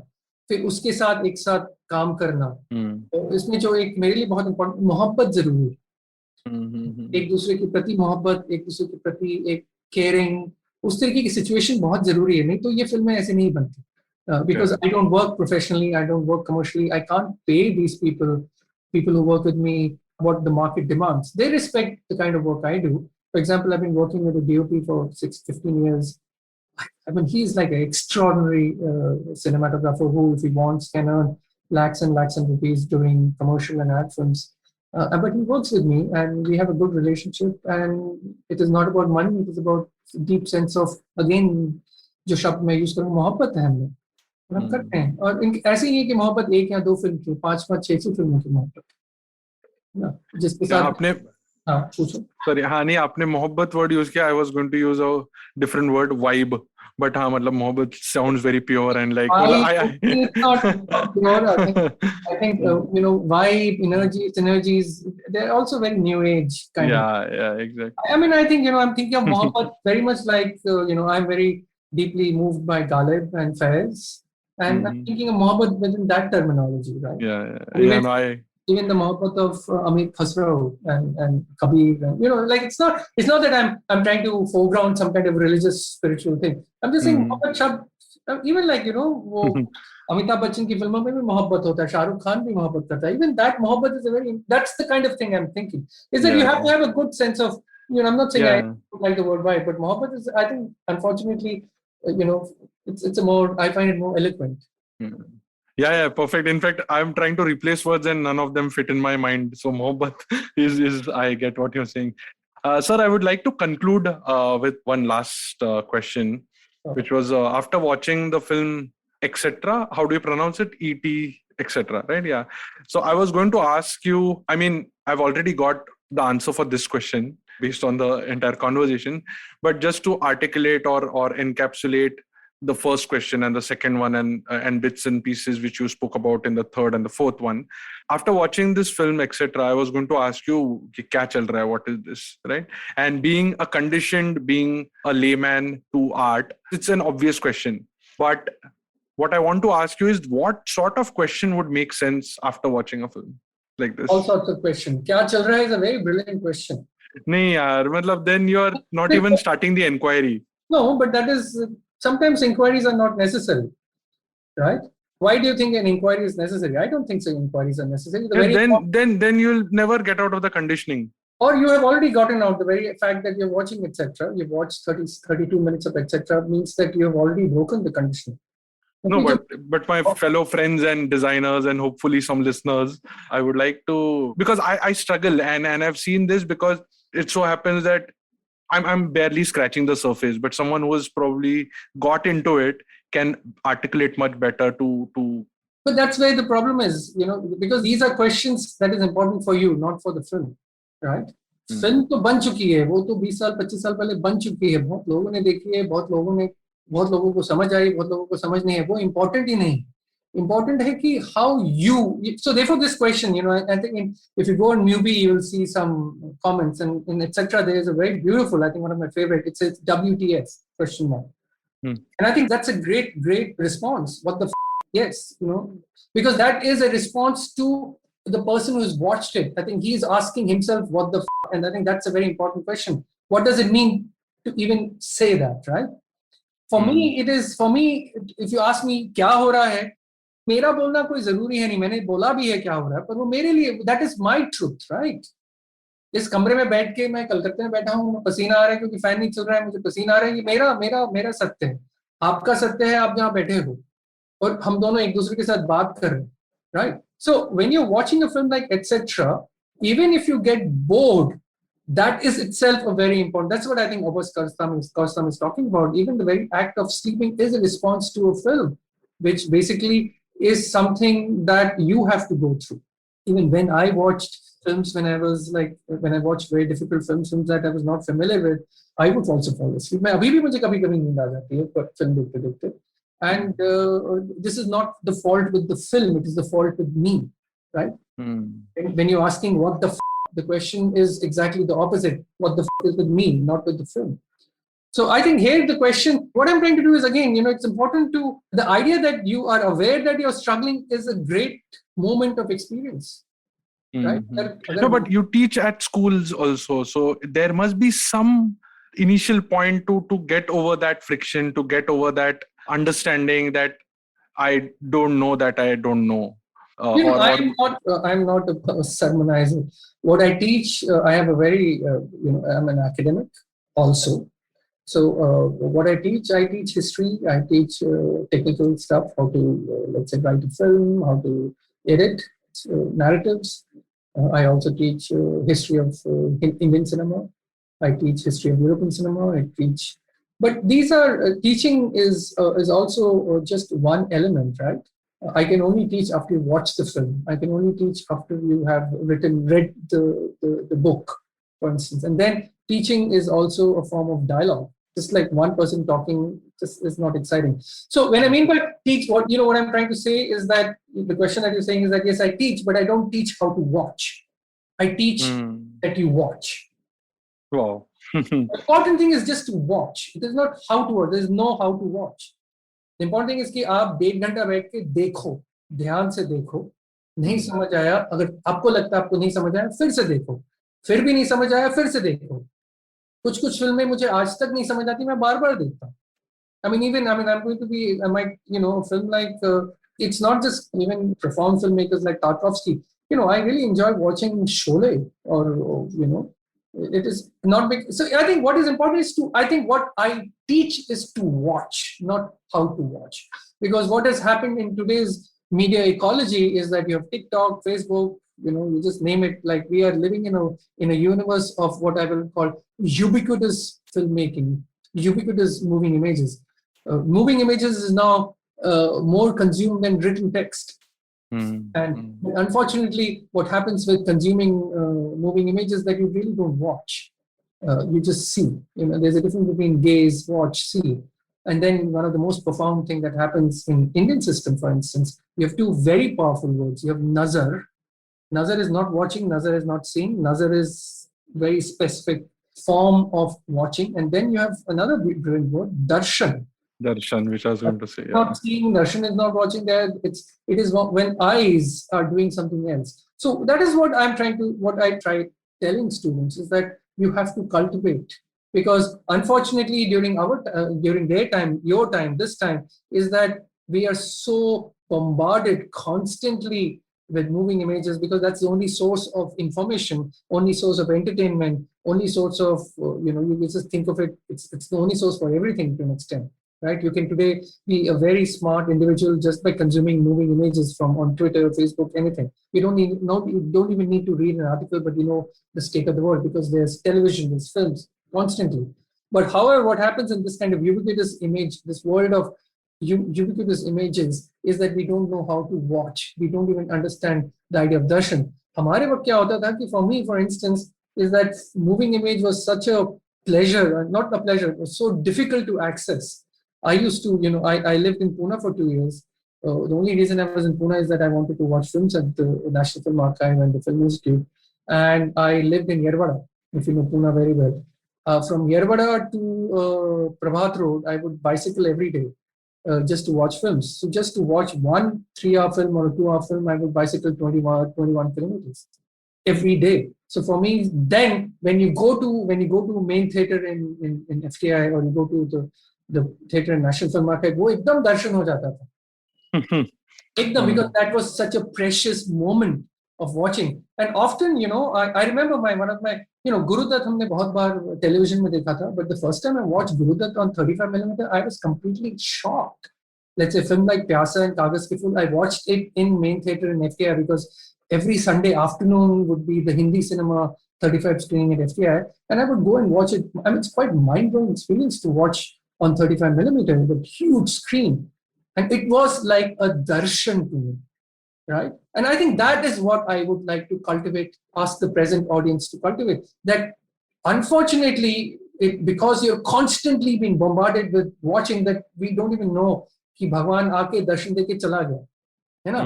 फिर उसके साथ एक साथ काम करना. तो इसमें जो एक मेरे लिए बहुत important मोहब्बत जरूरी है. एक दूसरे के प्रति मोहब्बत, एक दूसरे के प्रति एक केयरिंग, उस तरीके की सिचुएशन बहुत जरूरी है. नहीं तो ये फिल्में ऐसे नहीं बनती. Because I don't work professionally, I don't work commercially, I can't pay these people who work with me what the market demands. They respect the kind of work I do. For example, I've been working with a DOP for 15 years. I mean, he's like an extraordinary cinematographer who, if he wants, can earn lakhs and lakhs of rupees doing commercial and ad films. But he works with me and we have a good relationship, and it is not about money, it is about deep sense of, again, जो शब्द मैं use करूँ, मोहब्बत है हम करते हैं. और ऐसे ही है कि मोहब्बत 1 या 2 फिल्म की, 5 6 फिल्मों की मोहब्बत, जिसके साथ आपने सॉरी नहीं आपने मोहब्बत वर्ड यूज किया. I was going to use a different word, vibe, but हाँ मतलब मोहब्बत sounds very pure and like it's not pure. I think vibe, energy, synergies, they're also very new age kind of. Yeah, exactly. I mean, I think I'm thinking of mohabbat very much like I'm very deeply moved by Ghalib and Faiz, and I'm thinking of mohabbat within that terminology, right? Yeah. Even the mohabbat of Amit Khusro and Kabir, and, like it's not that I'm trying to foreground some kind of religious spiritual thing. I'm just saying mohabbat shab, even like वो अमिताभ बच्चन की फिल्मों में भी मोहब्बत होता है, शाहरुख खान भी मोहब्बत करता है. Even that mohabbat is that's the kind of thing I'm thinking, is that you have to have a good sense of, I'm not saying I don't like the word vibe, but mohabbat is, I think, unfortunately, it's a more, I find it more eloquent. Yeah, perfect. In fact, I'm trying to replace words and none of them fit in my mind. So mohabbat is I get what you're saying. Sir, I would like to conclude with one last question, which was after watching the film Etcetera, how do you pronounce it? E.T. Etcetera, right? Yeah. So I was going to ask you, I mean, I've already got the answer for this question. based on the entire conversation. But just to articulate or encapsulate the first question and the second one and bits and pieces which you spoke about in the third and the fourth one. After watching this film, etc., I was going to ask you, ki kya chal raha hai? What is this, right? And being a layman to art, it's an obvious question. But what I want to ask you is, what sort of question would make sense after watching a film like this? All sorts of questions. Kya chal raha hai is a very brilliant question. Nahi yaar, matlab then you're not even starting the inquiry. No, but that is, sometimes inquiries are not necessary, right? Why do you think an inquiry is necessary? I don't think so. Inquiries are necessary. Then you'll never get out of the conditioning. Or you have already gotten out. The very fact that you're watching Etcetera, you've watched 32 minutes of Etcetera, means that you have already broken the conditioning. No, but my fellow friends and designers and hopefully some listeners, I would like to, because I struggle and I've seen this, because it so happens that I'm barely scratching the surface, but someone who has probably got into it can articulate much better to. But that's where the problem is, because these are questions that is important for you, not for the film, right? Film तो बन चुकी है, वो तो 20 साल 25 साल पहले बन चुकी है, बहुत लोगों ने देखी है, बहुत लोगों को समझ आई, बहुत लोगों को समझ नहीं है, वो इम्पोर्टेंट ही नहीं. Important है कि how you, so therefore this question, I think if you go on Mubi, you will see some comments, and in Etcetera there is a very beautiful, I think one of my favorite, it says WTF question mark. And I think that's a great response. What the yes, because that is a response to the person who's watched it. I think he's asking himself what the and I think that's a very important question. What does it mean to even say that, right? For me, if you ask me क्या हो रहा है, मेरा बोलना कोई जरूरी है नहीं, मैंने बोला भी है क्या हो रहा है, पर वो मेरे लिए, that is my truth, right? इस कमरे में बैठ के मैं कलकत्ते में बैठा हूँ, पसीना आ रहा है क्योंकि फैन नहीं चल रहा है, मुझे पसीना आ रहा है, ये मेरा सत्य है. आपका सत्य है, आप जहाँ बैठे हो और हम दोनों एक दूसरे के साथ बात कर रहे हैं, right? So when you are watching a film like etcetera, even if you get bored, that is itself a very important, that's what I think Abbas Kaustam is talking about. Even the very act of sleeping is a response to a film, which basically is something that you have to go through. Even when I watched films, when I watched very difficult films that I was not familiar with, I would also fall asleep. मैं अभी भी मुझे कभी-कभी नींद आ जाती है film देखते. And this is not the fault with the film, it is the fault with me, right? When you're asking what the question is exactly the opposite. What the is with me, not with the film. So I think here the question, what I'm trying to do is, again, it's important to, the idea that you are aware that you're struggling is a great moment of experience. Right? No, but you teach at schools also. So there must be some initial point to get over that friction, to get over that understanding that I don't know that I don't know. I'm not a sermonizer. What I teach, I have a very, I'm an academic also. So what I teach history, I teach technical stuff, how to, let's say, write a film, how to edit narratives. I also teach history of Indian cinema. I teach history of European cinema. I teach, but these are, teaching is also just one element, right? I can only teach after you watch the film. I can only teach after you have read the book, for instance. And then teaching is also a form of dialogue. Just like one person talking just is not exciting. So when I mean by teach, what I'm trying to say is that the question that you're saying is that, yes, I teach, but I don't teach how to watch. I teach that you watch. Wow. The important thing is just to watch. It is not how to watch. There is no how to watch. The important thing is कि आप 1.5 घंटा बैठ के देखो, ध्यान से देखो, नहीं समझ आया, अगर आपको लगता है आपको नहीं समझ आया, फिर से देखो, फिर भी नहीं समझ आया, फिर से देखो. कुछ फिल्में मुझे आज तक नहीं समझ आती, मैं बार-बार देखता हूँ. I'm going to be, I might, a film like, it's not just even profound filmmakers like Tarkovsky. I really enjoy watching Sholay or, it is not big. So I think what is important is I think what I teach is to watch, not how to watch. Because what has happened in today's media ecology is that you have TikTok, Facebook, you just name it. Like we are living in a universe of what I will call ubiquitous filmmaking, ubiquitous moving images. Moving images is now more consumed than written text. And unfortunately, what happens with consuming moving images that you really don't watch. You just see. There's a difference between gaze, watch, see. And then one of the most profound thing that happens in Indian system, for instance, you have two very powerful words. You have nazar. Nazar is not watching, nazar is not seeing. Nazar is very specific form of watching. And then you have another brilliant word, darshan. Darshan, which I was going to say. Not seeing, darshan is not watching. It is when eyes are doing something else. So that is what I try telling students is that you have to cultivate. Because unfortunately, during their time, your time, this time, is that we are so bombarded constantly with moving images because that's the only source of information, only source of entertainment, only source of, you just think of it, it's the only source for everything to an extent, right? You can today be a very smart individual just by consuming moving images from on Twitter, Facebook, anything. You don't even need to read an article, but you know the state of the world because there's television, there's films, constantly. But however, what happens in this kind of ubiquitous image, this world of ubiquitous images, is that we don't know how to watch. We don't even understand the idea of darshan. Hamare waqt kya hota tha ki for me, for instance, is that moving image was such a pleasure, not a pleasure, it was so difficult to access. I used to, I lived in Pune for 2 years. The only reason I was in Pune is that I wanted to watch films at the National Film Archive and the Film Institute. And I lived in Yerwada, if you know Pune very well. From Yerwada to Prabhat Road, I would bicycle every day just to watch films. So just to watch 1 3-hour film or a 2-hour film, I would bicycle 21 kilometers every day. So for me, then when you go to main theater in FTI or you go to the theater in National Film Archive, wo ekdam darshan ho jata tha. Ekdam, because that was such a precious moment of watching. And often, I remember one of my, Gurudat humne bahut baar television mein dekha tha, but the first time I watched Gurudat on 35mm, I was completely shocked. Let's say a film like Pyasa and Kaagaz Ki Phool, I watched it in main theater in FTI because every Sunday afternoon would be the Hindi cinema 35 screening at FTI, and I would go and watch it. I mean, it's quite mind-blowing experience to watch on 35mm with a huge screen. And it was like a darshan to me, right? And I think that is what I would like to cultivate, ask the present audience to cultivate. That unfortunately, because you're constantly being bombarded with watching, that we don't even know कि भगवान आके दर्शन देके चला गया, है ना?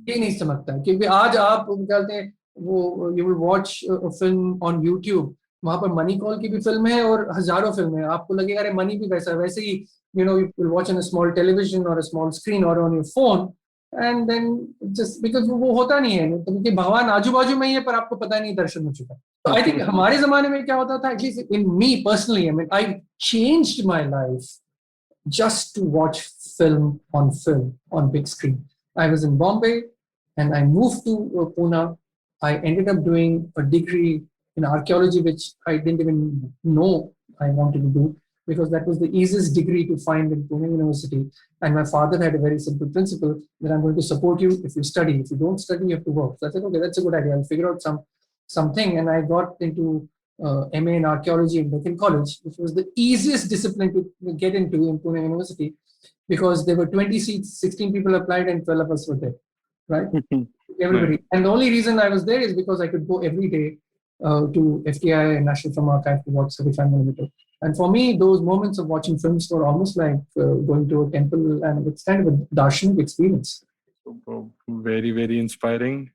ये नहीं समझता है क्योंकि आज आप कहते हैं वो you will watch a film on YouTube, वहाँ पर मनी कॉल की भी फिल्म है और हजारों फिल्म है, आपको लगेगा अरे मनी भी वैसे ही, you will watch on a small television or a small screen or on your phone, and then just because वो होता नहीं है क्योंकि भगवान आजू बाजू में ही है पर आपको पता नहीं दर्शन हो चुका. So I think हमारे जमाने में क्या होता था, at least in me personally, I mean, I changed my life just to watch film on big screen. I was in Bombay and I moved to Pune. I ended up doing a degree in archaeology, which I didn't even know I wanted to do because that was the easiest degree to find in Pune University. And my father had a very simple principle that I'm going to support you if you study. If you don't study, you have to work. So I said, okay, that's a good idea. I'll figure out something. And I got into MA in archaeology in Deccan College, which was the easiest discipline to get into in Pune University because there were 20 seats, 16 people applied and 12 of us were there, right? Everybody. Right. And the only reason I was there is because I could go every day to FTI and National Film Archive to watch 35mm. And for me, those moments of watching films were almost like going to a temple, and it's kind of a darshanik experience. Very, very inspiring.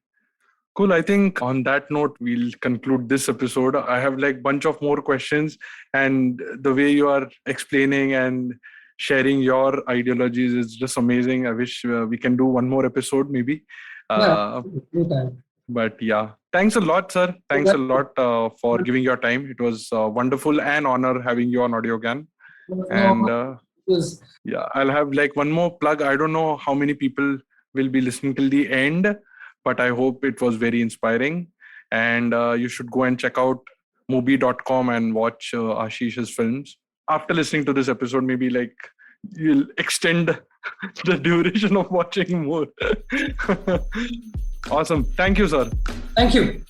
Cool. I think on that note, we'll conclude this episode. I have like bunch of more questions, and the way you are explaining and sharing your ideologies is just amazing. I wish we can do one more episode maybe. But yeah, thanks a lot, sir. Thanks a lot for giving your time. It was wonderful and honor having you on Audiogyan. And yeah, I'll have like one more plug. I don't know how many people will be listening till the end, but I hope it was very inspiring. And you should go and check out Mubi.com and watch Ashish's films. After listening to this episode, maybe like you'll extend the duration of watching more. Awesome. Thank you, sir. Thank you.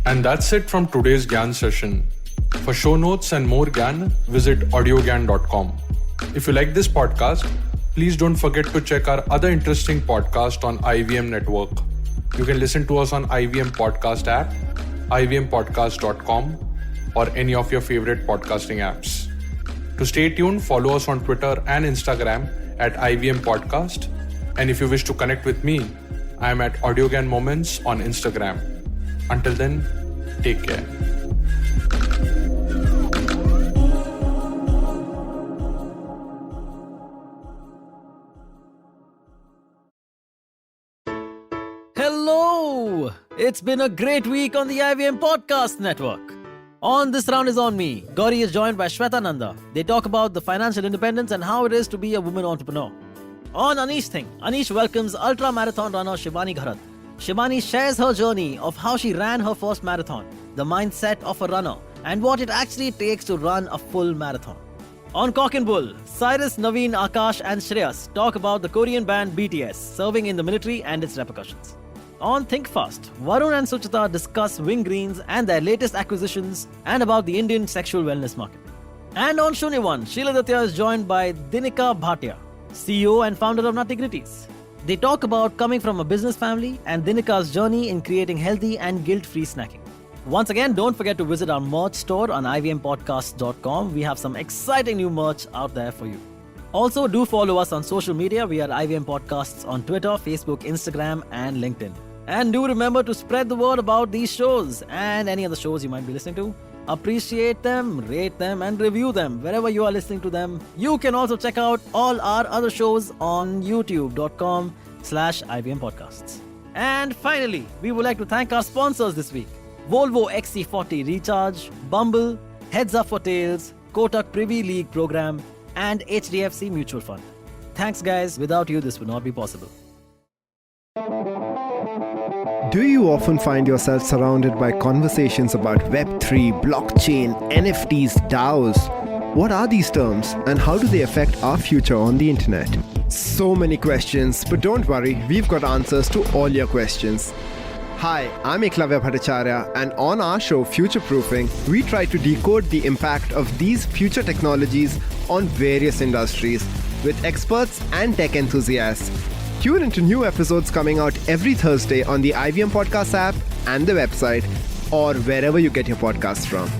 And that's it from today's Gyan session. For show notes and more Gyan, visit audiogyan.com. If you like this podcast, please don't forget to check our other interesting podcast on IVM Network. You can listen to us on IVM Podcast app, ivmpodcast.com, or any of your favorite podcasting apps. To stay tuned, follow us on Twitter and Instagram at IVM Podcast. And if you wish to connect with me, I am at Audiogyan Moments on Instagram. Until then, take care. Hello! It's been a great week on the IVM Podcast Network. On This Round is on me, Gauri is joined by Shweta Nanda. They talk about the financial independence and how it is to be a woman entrepreneur. On Anish Thing, Anish welcomes ultra-marathon runner Shivani Gharat. Shivani shares her journey of how she ran her first marathon, the mindset of a runner, and what it actually takes to run a full marathon. On Cock and Bull, Cyrus, Naveen, Akash and Shreyas talk about the Korean band BTS serving in the military and its repercussions. On Think Fast, Varun and Suchita discuss Wing Greens and their latest acquisitions and about the Indian sexual wellness market. And on Shunya One, Sheila Datya is joined by Dinika Bhatia, CEO and founder of Nuttigritties. They talk about coming from a business family and Dinika's journey in creating healthy and guilt-free snacking. Once again, don't forget to visit our merch store on ivmpodcast.com. We have some exciting new merch out there for you. Also, do follow us on social media. We are IVM Podcasts on Twitter, Facebook, Instagram, and LinkedIn. And do remember to spread the word about these shows and any other shows you might be listening to. Appreciate them, rate them, and review them wherever you are listening to them. You can also check out all our other shows on youtube.com/IVM Podcasts. And finally, we would like to thank our sponsors this week. Volvo XC40 Recharge, Bumble, Heads Up for Tails, Kotak Privy League Program, and HDFC Mutual Fund. Thanks guys, without you this would not be possible. Do you often find yourself surrounded by conversations about Web3, blockchain, NFTs, DAOs? What are these terms and how do they affect our future on the internet? So many questions, but don't worry, we've got answers to all your questions. Hi, I'm Eklavya Bhattacharya, and on our show Future Proofing, we try to decode the impact of these future technologies on various industries with experts and tech enthusiasts. Tune into new episodes coming out every Thursday on the IVM Podcast app and the website, or wherever you get your podcasts from.